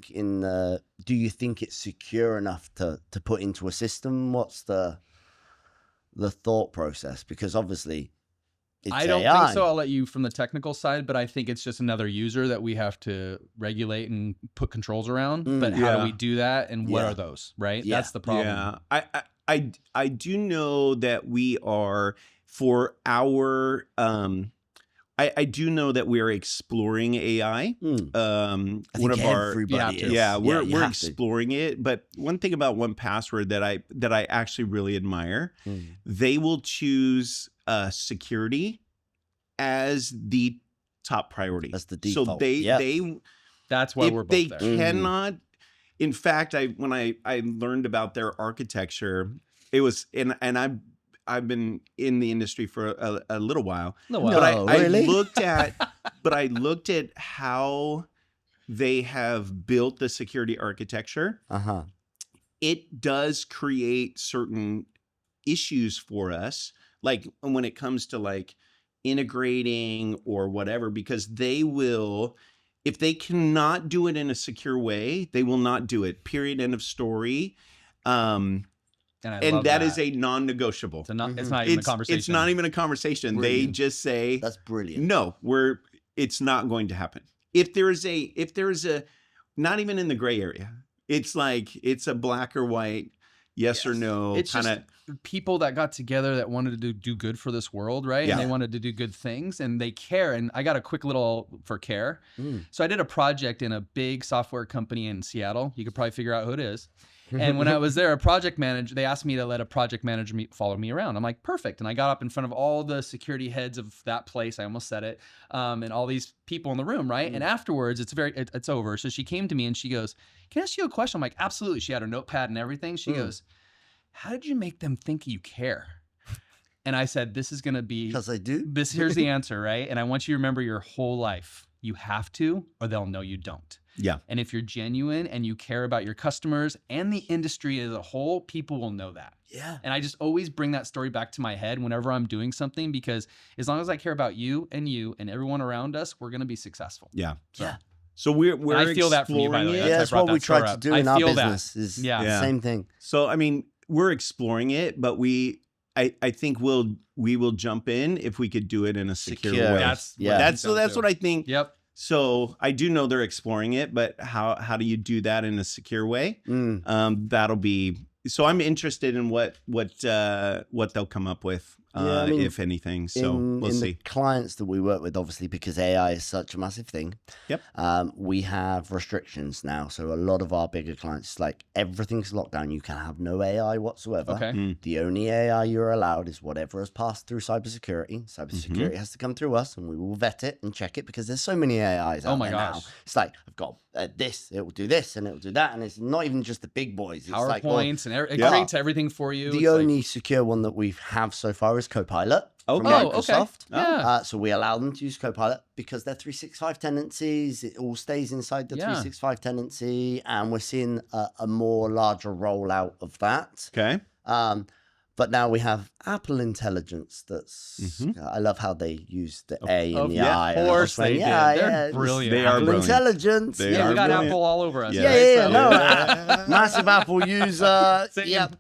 Speaker 1: do you think it's secure enough to put into a system? What's the thought process? Because obviously it's
Speaker 6: I don't
Speaker 1: AI.
Speaker 6: think so. I'll let you from the technical side, but I think it's just another user that we have to regulate and put controls around. But how do
Speaker 5: Yeah.
Speaker 6: we do that, and what
Speaker 1: Yeah.
Speaker 6: are those? Right?
Speaker 1: Yeah.
Speaker 6: That's the problem.
Speaker 5: Yeah. I do know that we are for our I do know that we are exploring AI.
Speaker 1: I
Speaker 5: One
Speaker 1: think
Speaker 5: of our
Speaker 1: everybody is.
Speaker 5: yeah, we're
Speaker 1: you have to.
Speaker 5: exploring it. But one thing about 1Password that I actually really admire,
Speaker 1: Mm.
Speaker 5: they will choose security as the top priority.
Speaker 1: That's the
Speaker 5: So
Speaker 1: default.
Speaker 5: they
Speaker 1: Yep.
Speaker 6: That's why
Speaker 5: if
Speaker 6: we're both
Speaker 5: they
Speaker 6: there.
Speaker 5: cannot. In fact, when I learned about their architecture, it was and I've been in the industry for a little while.
Speaker 6: No,
Speaker 5: But
Speaker 1: No,
Speaker 5: I
Speaker 1: really?
Speaker 5: looked at how they have built the security architecture.
Speaker 1: Uh-huh.
Speaker 5: It does create certain issues for us, like when it comes to like integrating or whatever, because they will, if they cannot do it in a secure way, they will not do it. Period. End of story.
Speaker 6: and
Speaker 5: And that is a non-negotiable.
Speaker 6: it's not even a conversation.
Speaker 5: It's not even a conversation. They
Speaker 1: Brilliant.
Speaker 5: just say,
Speaker 1: That's brilliant.
Speaker 5: no, it's not going to happen. If there is a, not even in the gray area, it's like, it's a black or white, yes or no,
Speaker 6: It's
Speaker 5: kind
Speaker 6: just
Speaker 5: of.
Speaker 6: people that got together that wanted to do good for this world, right?
Speaker 5: Yeah.
Speaker 6: And they wanted to do good things and they care. And I got a quick little for care. So I did a project in a big software company in Seattle. You could probably figure out who it is. And when I was there, a project manager, they asked me to let a project manager follow me around. I'm like, perfect. And I got up in front of all the security heads of that place. I almost said it. And all these people in the room, right? And afterwards, it's over. So she came to me and she goes, can I ask you a question? I'm like, absolutely. She had her notepad and everything. She goes, how did you make them think you care? And I said, this is going to be...
Speaker 1: Because I do.
Speaker 6: Here's the answer, right? And I want you to remember your whole life. You have to, or they'll know you don't.
Speaker 5: Yeah.
Speaker 6: And if you're genuine and you care about your customers and the industry as a whole, people will know that.
Speaker 1: Yeah.
Speaker 6: And I just always bring that story back to my head whenever I'm doing something, because as long as I care about you and everyone around us, we're going to be successful.
Speaker 5: Yeah.
Speaker 6: So.
Speaker 1: Yeah.
Speaker 5: So we're
Speaker 6: I feel that from you, by the way.
Speaker 5: exploring it.
Speaker 1: Yeah,
Speaker 6: That's
Speaker 1: that's
Speaker 6: why I
Speaker 1: what
Speaker 6: brought
Speaker 1: we
Speaker 6: that
Speaker 1: try
Speaker 6: story
Speaker 1: to
Speaker 6: up.
Speaker 1: do
Speaker 6: I
Speaker 1: in our
Speaker 6: feel that.
Speaker 1: business. Is
Speaker 6: Yeah.
Speaker 1: the same thing.
Speaker 5: So I mean, we're exploring it, but I think we will jump in if we could do it in a secure way.
Speaker 6: That's
Speaker 5: That's what I think.
Speaker 6: Yep.
Speaker 5: So I do know they're exploring it, but how do you do that in a secure way? That'll be. So I'm interested in what they'll come up with,
Speaker 1: Yeah, I mean,
Speaker 5: if anything. So we'll
Speaker 1: in
Speaker 5: see.
Speaker 1: the clients that we work with, obviously, because AI is such a massive thing.
Speaker 5: Yep.
Speaker 1: We have restrictions now. So a lot of our bigger clients, like everything's locked down. You can have no AI whatsoever.
Speaker 6: Okay.
Speaker 1: The only AI you're allowed is whatever has passed through cybersecurity. Cybersecurity has to come through us, and we will vet it and check it, because there's so many AIs out there now. It's like, I've got this, it will do this, and it will do that, and it's not even just the big boys. It's like,
Speaker 6: PowerPoints, and it creates everything for you.
Speaker 1: The only secure one that we have so far is Copilot from
Speaker 5: Okay.
Speaker 1: Microsoft.
Speaker 6: Yeah.
Speaker 1: So we allow them to use Copilot because they're 365 tenancies. It all stays inside the 365 tenancy, and we're seeing a more larger rollout of that.
Speaker 5: Okay.
Speaker 1: But now we have Apple Intelligence. That's I love how they use the A and the I.
Speaker 6: Of course they did. They're brilliant.
Speaker 5: They are
Speaker 1: Apple
Speaker 5: brilliant.
Speaker 1: Intelligence.
Speaker 5: They
Speaker 6: we
Speaker 5: are
Speaker 6: got
Speaker 5: brilliant.
Speaker 6: Apple all over us.
Speaker 1: Yeah, no, massive Apple user.
Speaker 6: Same.
Speaker 1: Yep.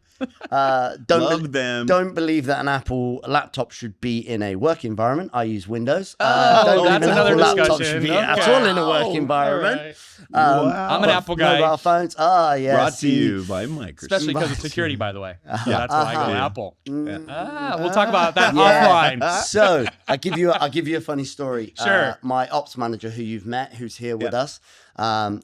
Speaker 5: Love them.
Speaker 1: Don't believe that an Apple laptop should be in a work environment. I use Windows.
Speaker 6: Oh,
Speaker 1: Don't believe
Speaker 6: that's
Speaker 1: an
Speaker 6: another
Speaker 1: Apple laptop
Speaker 6: discussion.
Speaker 1: should be
Speaker 6: Okay.
Speaker 1: at all in a work environment.
Speaker 6: Right.
Speaker 5: Wow.
Speaker 6: I'm an Apple guy.
Speaker 1: Mobile phones. Yeah.
Speaker 5: Brought to you by Microsoft.
Speaker 6: Especially because of security, by the way. So that's why I go Apple.
Speaker 1: Mm.
Speaker 6: We'll talk about that offline.
Speaker 1: So I'll give you a funny story.
Speaker 6: Sure.
Speaker 1: My ops manager, who you've met, who's here with us,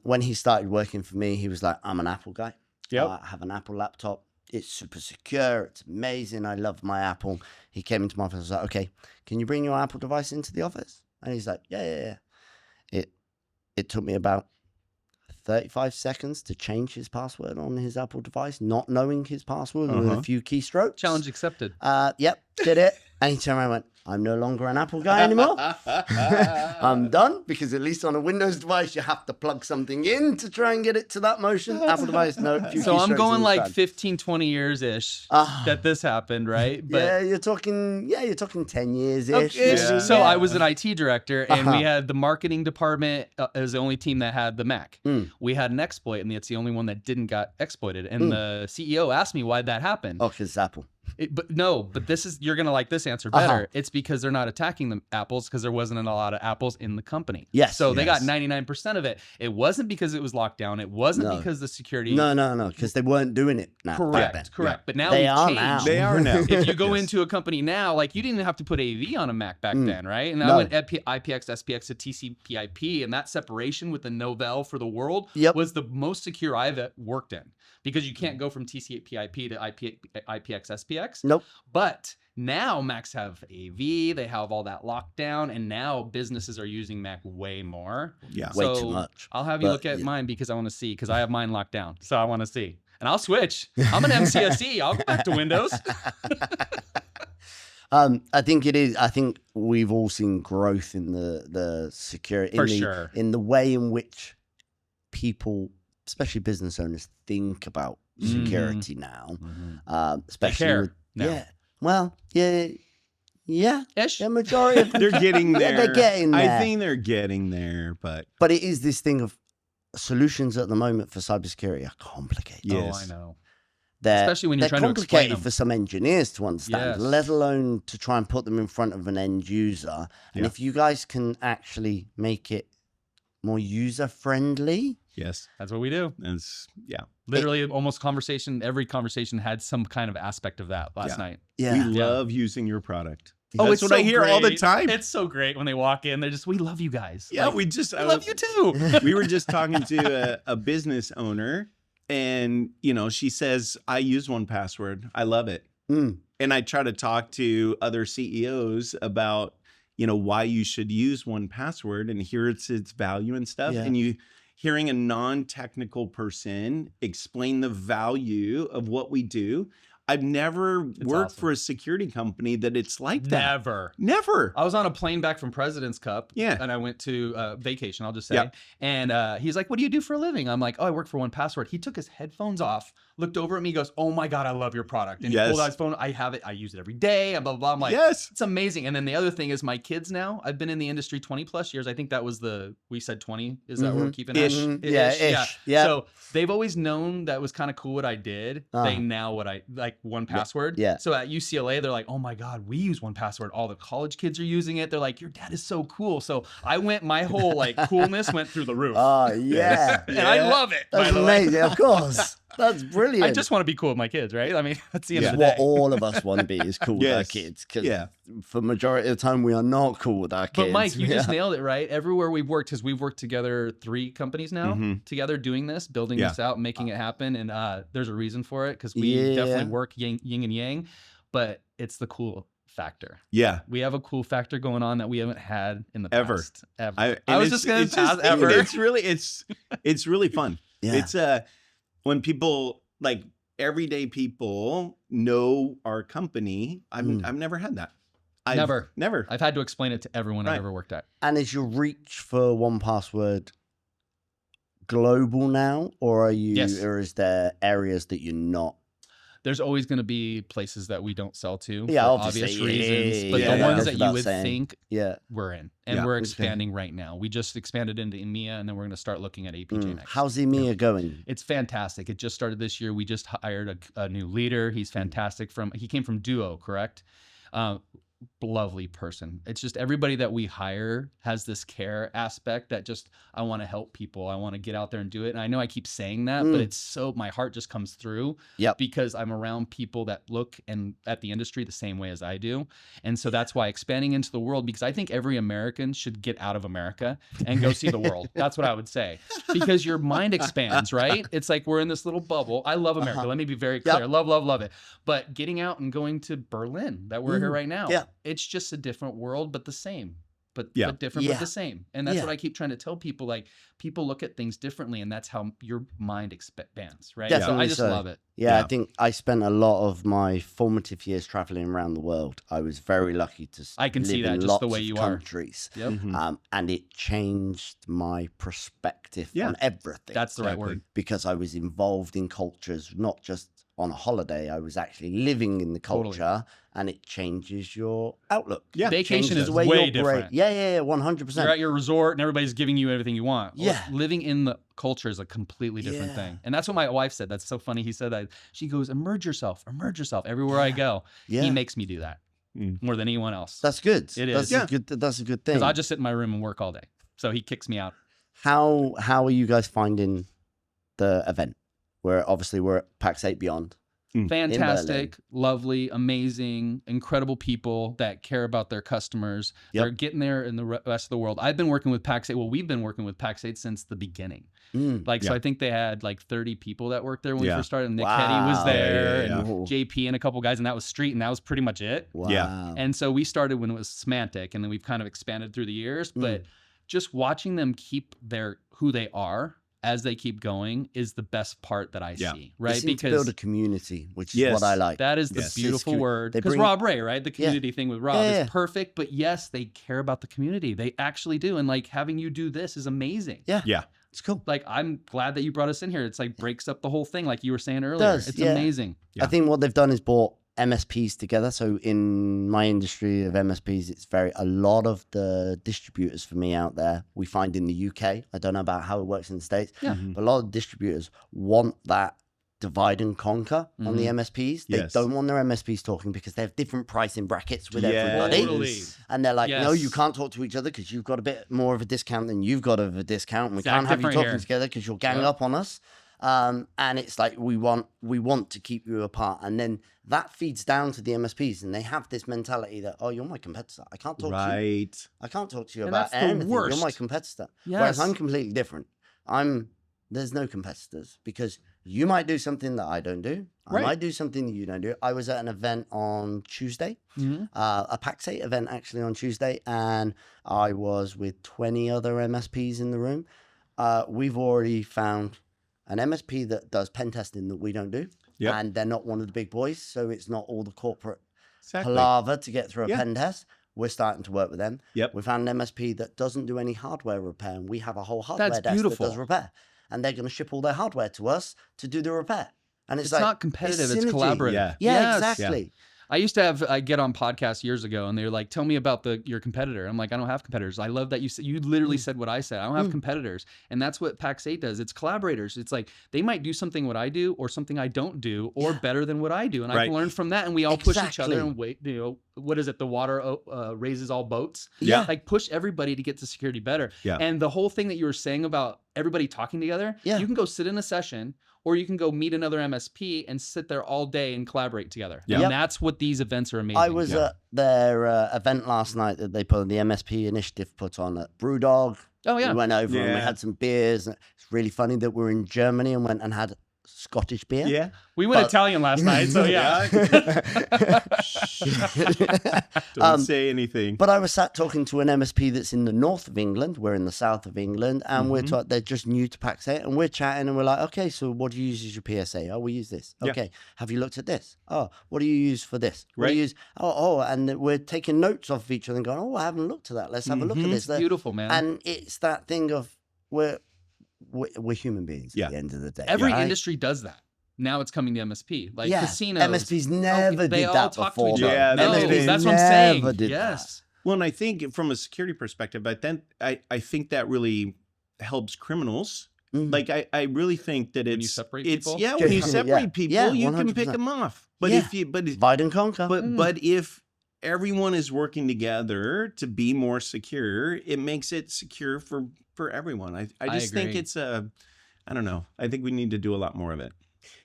Speaker 1: when he started working for me, he was like, "I'm an Apple guy.
Speaker 6: Yep.
Speaker 1: I have an Apple laptop. It's super secure. It's amazing. I love my Apple." He came into my office. I was like, "Okay, can you bring your Apple device into the office?" And he's like, "Yeah." It took me about 35 seconds to change his password on his Apple device, not knowing his password with a few keystrokes.
Speaker 6: Challenge accepted.
Speaker 1: Yep, did it. And he turned around and went, "I'm no longer an Apple guy anymore. I'm done," because at least on a Windows device, you have to plug something in to try and get it to that motion. Apple device, no.
Speaker 6: So I'm going like 15, 20 years-ish that this happened, right? But
Speaker 1: yeah, you're talking 10 years-ish.
Speaker 6: Okay.
Speaker 1: maybe.
Speaker 6: So I was an IT director, and we had the marketing department as the only team that had the Mac. We had an exploit, and it's the only one that didn't got exploited. And the CEO asked me why that happened.
Speaker 1: Oh, because it's Apple.
Speaker 6: But this is, you're going to like this answer better. It's because they're not attacking the Apples, because there wasn't a lot of Apples in the company.
Speaker 1: Yes.
Speaker 6: So they got 99% of it. It wasn't because it was locked down. It wasn't because the security.
Speaker 1: No, because they weren't doing it now.
Speaker 6: Correct. But now
Speaker 1: They
Speaker 6: we've
Speaker 1: are
Speaker 6: changed.
Speaker 1: now.
Speaker 5: They are now.
Speaker 6: If you go into a company now, like, you didn't have to put AV on a Mac back then, right? And I went IPX, SPX to TCP/IP, and that separation with the Novell for the world was the most secure I've worked in, because you can't go from TCP/IP to IPX, SPX.
Speaker 1: Nope.
Speaker 6: But now Macs have AV, they have all that lockdown, and now businesses are using Mac way more.
Speaker 5: Yeah.
Speaker 1: Way
Speaker 6: So
Speaker 1: too much.
Speaker 6: I'll have you look at mine, because I want to see, because I have mine locked down. So I want to see. And I'll switch. I'm an MCSE. I'll go back to Windows.
Speaker 1: I think it is. I think we've all seen growth in the security, in the way in which people, especially business owners, think about security now. Especially
Speaker 6: care
Speaker 1: with,
Speaker 6: now.
Speaker 1: Ish. The majority of
Speaker 5: They're getting there.
Speaker 1: Yeah, they're getting there.
Speaker 5: I think they're getting there, but
Speaker 1: it is this thing of solutions at the moment for cybersecurity are complicated.
Speaker 5: Yes.
Speaker 6: Oh, I know.
Speaker 1: Especially
Speaker 6: when you're trying to explain
Speaker 1: complicated
Speaker 6: them.
Speaker 1: for some engineers to understand,
Speaker 6: Yes.
Speaker 1: let alone to try and put them in front of an end user. And if you guys can actually make it more user friendly,
Speaker 5: Yes.
Speaker 6: That's what we do. Literally almost every conversation had some kind of aspect of that last night.
Speaker 1: Yeah.
Speaker 5: We love using your product.
Speaker 6: Oh,
Speaker 5: That's
Speaker 6: it's
Speaker 5: what
Speaker 6: so
Speaker 5: I hear all the
Speaker 6: great.
Speaker 5: time.
Speaker 6: It's so great when they walk in. They're just, we love you guys.
Speaker 5: Yeah,
Speaker 6: Like,
Speaker 5: we just
Speaker 6: I love you too.
Speaker 5: We were just talking to a business owner, and she says, I use 1Password. I love it. And I try to talk to other CEOs about, why you should use 1Password and hear its value and stuff.
Speaker 1: Yeah.
Speaker 5: And hearing a non-technical person explain the value of what we do. I've never worked for a security company that it's like that. Never.
Speaker 6: I was on a plane back from President's Cup.
Speaker 5: Yeah.
Speaker 6: And I went to vacation, I'll just say.
Speaker 5: Yep.
Speaker 6: And he's like, what do you do for a living? I'm like, oh, I work for 1Password. He took his headphones off, looked over at me, goes, oh my God, I love your product. And he pulled out his phone. I have it. I use it every day. And blah, blah, blah. I'm like,
Speaker 5: yes,
Speaker 6: it's amazing. And then the other thing is my kids now, I've been in the industry 20 plus years. I think that was we said 20. Is that what we're keeping
Speaker 1: Ish.
Speaker 6: Ish.
Speaker 1: Yeah.
Speaker 6: So they've always known that was kind of cool what I did. They now what I like 1Password.
Speaker 1: Yeah.
Speaker 6: So at UCLA, they're like, oh my God, we use 1Password. All the college kids are using it. They're like, your dad is so cool. So my whole coolness went through the roof.
Speaker 1: Oh, yeah.
Speaker 6: And I love it.
Speaker 1: That's amazing. Of course. That's brilliant.
Speaker 6: I just want to be cool with my kids, right? I mean, that's the end of the
Speaker 1: what
Speaker 6: day.
Speaker 1: all of us want to be is cool with our kids. Because for majority of the time, we are not cool with our kids.
Speaker 6: But Mike, you just nailed it, right? Everywhere we've worked, because we've worked together 3 companies now, together doing this, building this out, making it happen. And there's a reason for it, because we definitely work yin and yang, but it's the cool factor.
Speaker 5: Yeah.
Speaker 6: We have a cool factor going on that we haven't had in the past. Ever.
Speaker 5: I
Speaker 6: was just going to pass ever.
Speaker 5: It's really fun.
Speaker 1: Yeah.
Speaker 5: It's when people everyday people know our company. I've never had that. Never.
Speaker 6: I've had to explain it to everyone I've ever worked at.
Speaker 1: And is your reach for 1Password global now, or or is there areas that you're not?
Speaker 6: There's always going to be places that we don't sell to for
Speaker 1: obviously.
Speaker 6: obvious reasons. But the ones that you would think we're in. And we're expanding right now. We just expanded into EMEA, and then we're going to start looking at APJ next.
Speaker 1: How's EMEA going?
Speaker 6: It's fantastic. It just started this year. We just hired a new leader. He's fantastic. He came from Duo, correct? Lovely person. It's just everybody that we hire has this care aspect that just, I want to help people. I want to get out there and do it. And I know I keep saying that, but it's my heart just comes through because I'm around people that look at the industry the same way as I do. And so that's why expanding into the world, because I think every American should get out of America and go see the world. That's what I would say, because your mind expands, right? It's like we're in this little bubble. I love America. Let me be very clear. Love, love, love it. But getting out and going to Berlin, that we're here right now. It's just a different world, but the same, but different, but the same. And that's what I keep trying to tell people. Like, people look at things differently, and that's how your mind expands, right?
Speaker 1: Definitely
Speaker 6: so I just love it.
Speaker 1: Yeah, I think I spent a lot of my formative years traveling around the world. I was very lucky to
Speaker 6: I can
Speaker 1: live
Speaker 6: see that
Speaker 1: in
Speaker 6: just
Speaker 1: lots
Speaker 6: the way
Speaker 1: of
Speaker 6: you
Speaker 1: countries.
Speaker 6: are. Yep.
Speaker 1: And it changed my perspective on everything.
Speaker 6: That's the right word.
Speaker 1: Because I was involved in cultures, not just on a holiday. I was actually living in the culture, and it changes your outlook.
Speaker 6: Yeah, vacation is way different.
Speaker 1: Yeah, 100%.
Speaker 6: You're at your resort, and everybody's giving you everything you want. Yeah, living in the culture is a completely different thing, and that's what my wife said. That's so funny. He said that. She goes, immerse yourself everywhere I go. He makes me do that more than anyone else.
Speaker 1: That's good.
Speaker 6: It is.
Speaker 1: That's a good thing.
Speaker 6: Because I just sit in my room and work all day, so he kicks me out.
Speaker 1: How are you guys finding the event? We're at PAX 8 Beyond.
Speaker 6: Fantastic, lovely, amazing, incredible people that care about their customers. They're getting there in the rest of the world. I've been working with PAX 8. Well, we've been working with PAX 8 since the beginning. So I think they had 30 people that worked there when we first started. And Nick Petty was there, and JP and a couple guys, and that was Street, and that was pretty much it.
Speaker 1: Wow.
Speaker 6: Yeah. And so we started when it was Symantec, and then we've kind of expanded through the years. But just watching them keep who they are as they keep going is the best part that I see, right?
Speaker 1: Because build a community, which is what I like.
Speaker 6: That is the beautiful word. Because Rob Ray, right? The community thing with Rob is perfect, but yes, they care about the community. They actually do. And having you do this is amazing.
Speaker 1: Yeah. It's cool.
Speaker 6: I'm glad that you brought us in here. It's breaks up the whole thing, like you were saying earlier. It's amazing.
Speaker 1: I think what they've done is brought MSPs together. So in my industry of MSPs, it's a lot of the distributors for me out there, we find in the UK. I don't know about how it works in the States, but a lot of distributors want that divide and conquer on the MSPs. They
Speaker 5: Yes.
Speaker 1: don't want their MSPs talking because they have different pricing brackets with everybody.
Speaker 6: Totally.
Speaker 1: And they're like, no,
Speaker 6: Yes.
Speaker 1: you can't talk to each other because you've got a bit more of a discount than you've got of a discount. And we
Speaker 6: Exact
Speaker 1: can't have you
Speaker 6: different
Speaker 1: talking
Speaker 6: here.
Speaker 1: together because you'll gang up on us. And it's like, we want to keep you apart. And then that feeds down to the MSPs, and they have this mentality that, oh, you're my competitor. I can't talk to you.
Speaker 5: Right.
Speaker 1: I can't talk to you
Speaker 6: And
Speaker 1: about
Speaker 6: that's the
Speaker 1: anything. You're my
Speaker 6: worst.
Speaker 1: competitor. Whereas
Speaker 6: Yes.
Speaker 1: I'm completely different. There's no competitors because you might do something that I don't do. I
Speaker 5: Right.
Speaker 1: might do something that you don't do. I was at an event on Tuesday, a Pax8 event actually on Tuesday, and I was with 20 other MSPs in the room. We've already found an MSP that does pen testing that we don't do.
Speaker 5: Yep.
Speaker 1: And they're not one of the big boys, so it's not all the corporate
Speaker 5: Exactly.
Speaker 1: palaver to get through a
Speaker 5: Yeah.
Speaker 1: pen test. We're starting to work with them.
Speaker 5: Yep.
Speaker 1: We found an MSP that doesn't do any hardware repair, and we have a whole hardware
Speaker 6: That's
Speaker 1: desk
Speaker 6: beautiful.
Speaker 1: that does repair. And they're going to ship all their hardware to us to do the repair. And it's
Speaker 6: It's
Speaker 1: like,
Speaker 6: not competitive, it's
Speaker 1: synergy.
Speaker 6: collaborative.
Speaker 5: Yeah.
Speaker 1: Yeah,
Speaker 6: Yes.
Speaker 1: exactly.
Speaker 6: I used to I get on podcasts years ago, and they're like, "Tell me about your competitor." I'm like, "I don't have competitors." I love that you literally said what I said. I don't have competitors, and that's what Pax8 does. It's collaborators. It's like they might do something what I do, or something I don't do, or better than what I do, and I
Speaker 5: Right.
Speaker 6: can learn from that. And we all push each other
Speaker 1: Exactly.
Speaker 6: and wait. What is it? The water raises all boats.
Speaker 5: Yeah.
Speaker 6: Like push everybody to get to security better.
Speaker 5: Yeah.
Speaker 6: And the whole thing that you were saying about everybody talking together,
Speaker 1: Yeah.
Speaker 6: you can go sit in a session. Or you can go meet another MSP and sit there all day and collaborate together.
Speaker 5: Yeah.
Speaker 6: And
Speaker 1: Yep.
Speaker 6: that's what these events are amazing.
Speaker 1: I was at their event last night that they put the MSP initiative put on at Brewdog.
Speaker 6: Oh yeah.
Speaker 1: We went over and we
Speaker 5: Yeah.
Speaker 1: had some beers. It's really funny that we're in Germany and went and had Scottish beer.
Speaker 5: Yeah.
Speaker 6: We went
Speaker 1: But-
Speaker 6: Italian last night, so yeah.
Speaker 5: Don't say anything.
Speaker 1: But I was sat talking to an MSP that's in the north of England. We're in the south of England, and they're just new to Pax8, and we're chatting, and we're like, okay, so what do you use as your PSA? Oh, we use this.
Speaker 5: Yeah.
Speaker 1: Okay, have you looked at this? Oh, what do you use for this? What do
Speaker 5: Right.
Speaker 1: you use? Oh, and we're taking notes off of each other and going, oh, I haven't looked at that. Let's have a look at this.
Speaker 6: It's beautiful, man.
Speaker 1: And it's that thing of we're human beings
Speaker 5: Yeah.
Speaker 1: at the end of the day.
Speaker 6: Every
Speaker 1: right?
Speaker 6: industry does that. Now it's coming to MSP. Like
Speaker 1: Yeah,
Speaker 6: casinos.
Speaker 1: MSPs never
Speaker 6: they
Speaker 1: did
Speaker 6: all
Speaker 1: that
Speaker 6: talk to
Speaker 1: before.
Speaker 6: each
Speaker 5: other. Yeah,
Speaker 6: No,
Speaker 5: they did.
Speaker 6: that's what I'm saying.
Speaker 1: Never did
Speaker 6: Yes.
Speaker 5: Well, and I think from a security perspective, I think that really helps criminals.
Speaker 1: Mhm.
Speaker 5: Like I really think that
Speaker 6: When you
Speaker 5: it's
Speaker 6: separate
Speaker 5: it's
Speaker 6: people?
Speaker 5: yeah, when you
Speaker 1: Yeah.
Speaker 5: separate people,
Speaker 1: Yeah,
Speaker 5: you can pick
Speaker 1: 100%.
Speaker 5: them off. But
Speaker 1: Yeah.
Speaker 5: if you
Speaker 1: Divide and conquer.
Speaker 5: but if everyone is working together to be more secure, it makes it secure for everyone. I just think
Speaker 6: agree.
Speaker 5: it's I don't know. I think we need to do a lot more of it.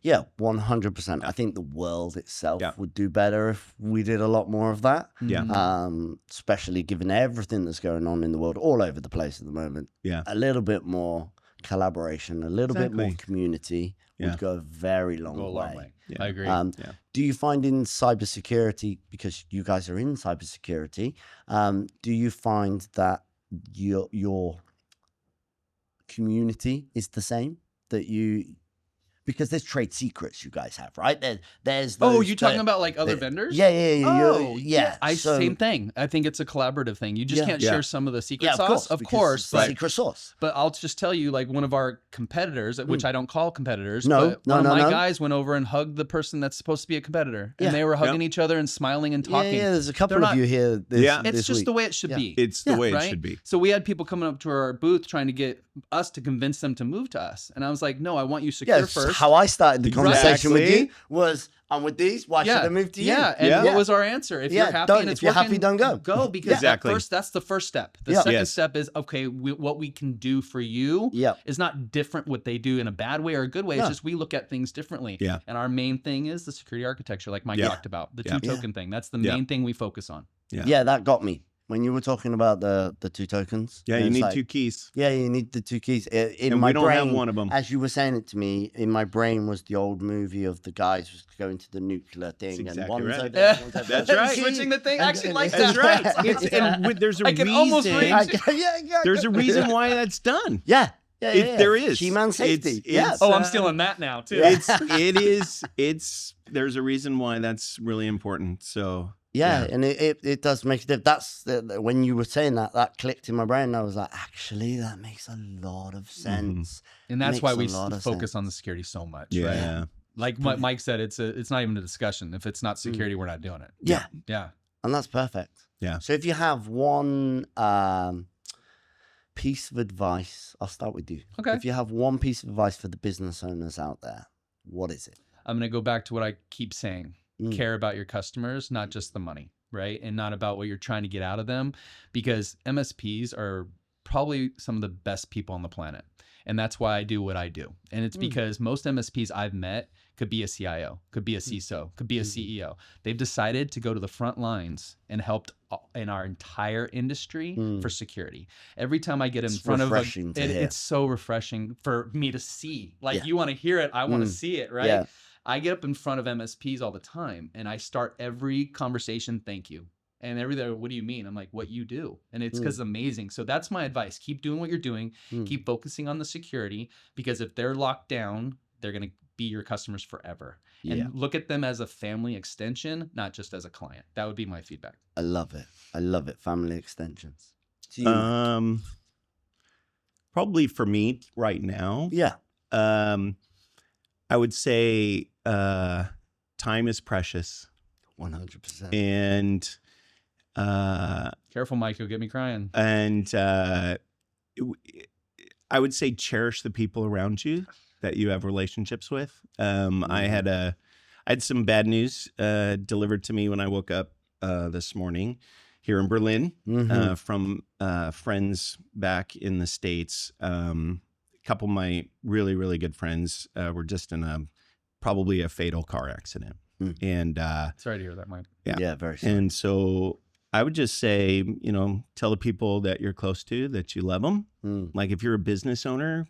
Speaker 1: Yeah, 100%. I think the world itself
Speaker 5: Yeah.
Speaker 1: would do better if we did a lot more of that.
Speaker 5: Yeah.
Speaker 1: Especially given everything that's going on in the world all over the place at the moment.
Speaker 5: Yeah.
Speaker 1: A little bit more collaboration, a little bit more
Speaker 5: Exactly.
Speaker 1: community
Speaker 5: Yeah.
Speaker 1: would go a very long,
Speaker 6: Go a long way.
Speaker 5: Yeah.
Speaker 6: I agree.
Speaker 5: Yeah.
Speaker 1: Do you find in cybersecurity, because you guys are in cybersecurity, do you find that your community is the same? That because there's trade secrets you guys have, right? There's
Speaker 6: Oh,
Speaker 1: those
Speaker 6: you talking
Speaker 1: that-
Speaker 6: about like other
Speaker 1: that-
Speaker 6: vendors?
Speaker 1: Yeah, yeah.
Speaker 6: Oh,
Speaker 1: yeah.
Speaker 6: Same thing. I think it's a collaborative thing. You just
Speaker 1: Yeah.
Speaker 6: can't
Speaker 5: Yeah.
Speaker 6: share some of the secret
Speaker 1: Yeah,
Speaker 6: sauce, of
Speaker 1: because
Speaker 6: course.
Speaker 1: it's the
Speaker 6: But,
Speaker 1: secret sauce.
Speaker 6: but I'll just tell you, like one of our competitors, which I don't call competitors,
Speaker 1: No,
Speaker 6: but
Speaker 1: no,
Speaker 6: one of
Speaker 1: no,
Speaker 6: my
Speaker 1: no.
Speaker 6: guys went over and hugged the person that's supposed to be a competitor,
Speaker 1: Yeah.
Speaker 6: and they were hugging each other and smiling and talking.
Speaker 1: Yeah, there's a couple
Speaker 6: They're
Speaker 1: of
Speaker 6: not-
Speaker 1: you here. This,
Speaker 5: Yeah.
Speaker 6: It's
Speaker 1: this
Speaker 6: just
Speaker 1: week.
Speaker 6: the way it should
Speaker 1: Yeah.
Speaker 6: be.
Speaker 5: It's the way
Speaker 6: right?
Speaker 5: it should be.
Speaker 6: So we had people coming up to our booth trying to get us to convince them to move to us, and I was like, "No, I want you secure
Speaker 1: Yeah, it's
Speaker 6: first."
Speaker 1: how I started the conversation with
Speaker 5: Exactly.
Speaker 1: you was, I'm with these. Why should I move to you?
Speaker 6: Yeah, and
Speaker 5: Yeah.
Speaker 6: what was our answer? If
Speaker 1: Yeah,
Speaker 6: you're happy
Speaker 1: don't.
Speaker 6: and it's
Speaker 1: If you're happy,
Speaker 6: working,
Speaker 1: don't go.
Speaker 6: Go because
Speaker 5: Exactly.
Speaker 6: that's the first step. The
Speaker 1: Yeah.
Speaker 6: second
Speaker 5: Yes.
Speaker 6: step is okay. What we can do for you
Speaker 1: Yeah.
Speaker 6: is not different what they do in a bad way or a good way. It's
Speaker 1: No.
Speaker 6: just we look at things differently.
Speaker 5: Yeah.
Speaker 6: And our main thing is the security architecture, like Mike
Speaker 5: Yeah.
Speaker 6: talked about, the
Speaker 5: Yeah.
Speaker 6: two token thing. That's the
Speaker 5: Yeah.
Speaker 6: main thing we focus on.
Speaker 1: Yeah, that got me. When you were talking about the two tokens.
Speaker 5: Yeah,
Speaker 1: and
Speaker 5: you
Speaker 1: it's
Speaker 5: need
Speaker 1: like,
Speaker 5: 2 keys.
Speaker 1: Yeah, you need the 2 keys. In
Speaker 5: And
Speaker 1: my
Speaker 5: we don't
Speaker 1: brain,
Speaker 5: have one of them.
Speaker 1: as you were saying it to me, in my brain was the old movie of the guys just going to the nuclear thing.
Speaker 5: That's
Speaker 1: and
Speaker 5: exactly
Speaker 1: one's
Speaker 5: right.
Speaker 1: over there, one's over
Speaker 5: That's
Speaker 1: there.
Speaker 5: right.
Speaker 6: Switching the thing. I actually like
Speaker 5: That's
Speaker 6: that.
Speaker 5: right. There's a
Speaker 6: I can
Speaker 5: reason.
Speaker 6: almost read.
Speaker 5: There's a reason why that's done.
Speaker 1: Yeah. Yeah, yeah, yeah.
Speaker 5: There is.
Speaker 1: Key man safety.
Speaker 5: It's-
Speaker 1: yeah.
Speaker 6: Oh, I'm stealing that now too.
Speaker 5: There's a reason why that's really important. So
Speaker 1: Yeah, and it does make a difference. When you were saying that clicked in my brain. I was like, actually, that makes a lot of sense.
Speaker 6: And that's
Speaker 1: Makes
Speaker 6: why
Speaker 1: a
Speaker 6: we
Speaker 1: lot of
Speaker 6: focus
Speaker 1: sense.
Speaker 6: on the security so much.
Speaker 5: yeah.
Speaker 6: Right? Like what Mike said, it's not even a discussion. If it's not security, we're not doing it.
Speaker 1: Yeah,
Speaker 6: Yeah.
Speaker 1: and that's perfect.
Speaker 5: Yeah.
Speaker 1: So if you have one piece of advice, I'll start with you.
Speaker 6: Okay.
Speaker 1: If you have one piece of advice for the business owners out there, What is it?
Speaker 6: I'm going to go back to what I keep saying. Care about your customers, not just the money, right? And not about what you're trying to get out of them, because MSPs are probably some of the best people on the planet. And that's why I do what I do. And it's because most MSPs I've met could be a CIO, could be a CISO, could be a CEO. They've decided to go to the front lines and helped in our entire industry for security. Every time I get in front of it's so refreshing for me to see. Like, you want to hear it, I want to see it, right?
Speaker 1: Yeah.
Speaker 6: I get up in front of MSPs all the time and I start every conversation, thank you. And everything, what do you mean? I'm like, what you do. And it's because it's amazing. So that's my advice. Keep doing what you're doing. Keep focusing on the security, because if they're locked down, they're going to be your customers forever. And look at them as a family extension, not just as a client. That would be my feedback.
Speaker 1: I love it. I love it. Family extensions.
Speaker 5: Probably for me right now.
Speaker 1: Yeah.
Speaker 5: I would say time is precious.
Speaker 1: 100%.
Speaker 5: And
Speaker 6: careful, Mike, you'll get me crying.
Speaker 5: And I would say cherish the people around you that you have relationships with. I had some bad news delivered to me when I woke up this morning here in Berlin from friends back in the States. A couple of my really, really good friends were just in probably a fatal car accident. And
Speaker 6: sorry to hear that, Mike.
Speaker 1: Yeah, very sorry.
Speaker 5: And so I would just say, tell the people that you're close to that you love them. Like, if you're a business owner,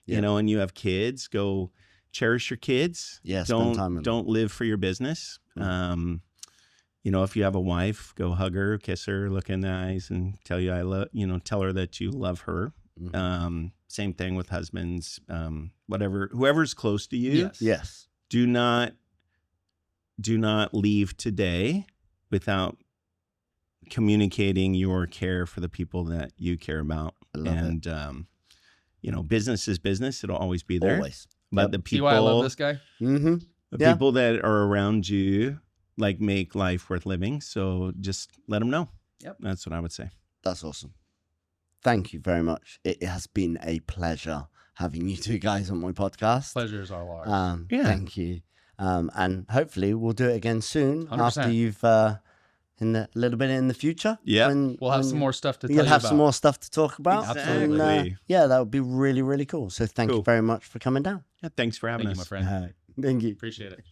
Speaker 5: and you have kids, go cherish your kids.
Speaker 1: Yeah, spend time with them.
Speaker 5: Don't live for your business. If you have a wife, go hug her, kiss her, look in the eyes, and tell her that you love her. Same thing with husbands. Whoever's close to you.
Speaker 1: Yes.
Speaker 5: Do not leave today without communicating your care for the people that you care about.
Speaker 1: I love
Speaker 5: it. Business is business. It'll always be there.
Speaker 1: Always.
Speaker 5: But the people,
Speaker 6: see why I love this guy?
Speaker 5: the people that are around you, like, make life worth living. So just let them know.
Speaker 6: Yep.
Speaker 5: That's what I would say.
Speaker 1: That's awesome. Thank you very much. It has been a pleasure having you two guys on my podcast.
Speaker 6: Pleasure is all ours.
Speaker 1: Thank you. And hopefully we'll do it again soon
Speaker 6: 100%.
Speaker 1: after you've a little bit in the future.
Speaker 5: Yeah.
Speaker 6: We'll have some more stuff to tell you
Speaker 1: You'll have
Speaker 6: about.
Speaker 1: some more stuff to talk about.
Speaker 5: Exactly.
Speaker 1: And, that would be really, really cool. So thank you very much for coming down.
Speaker 5: Yeah, thanks for having
Speaker 6: Thank
Speaker 5: us.
Speaker 6: you, my friend.
Speaker 1: Thank you.
Speaker 6: Appreciate it.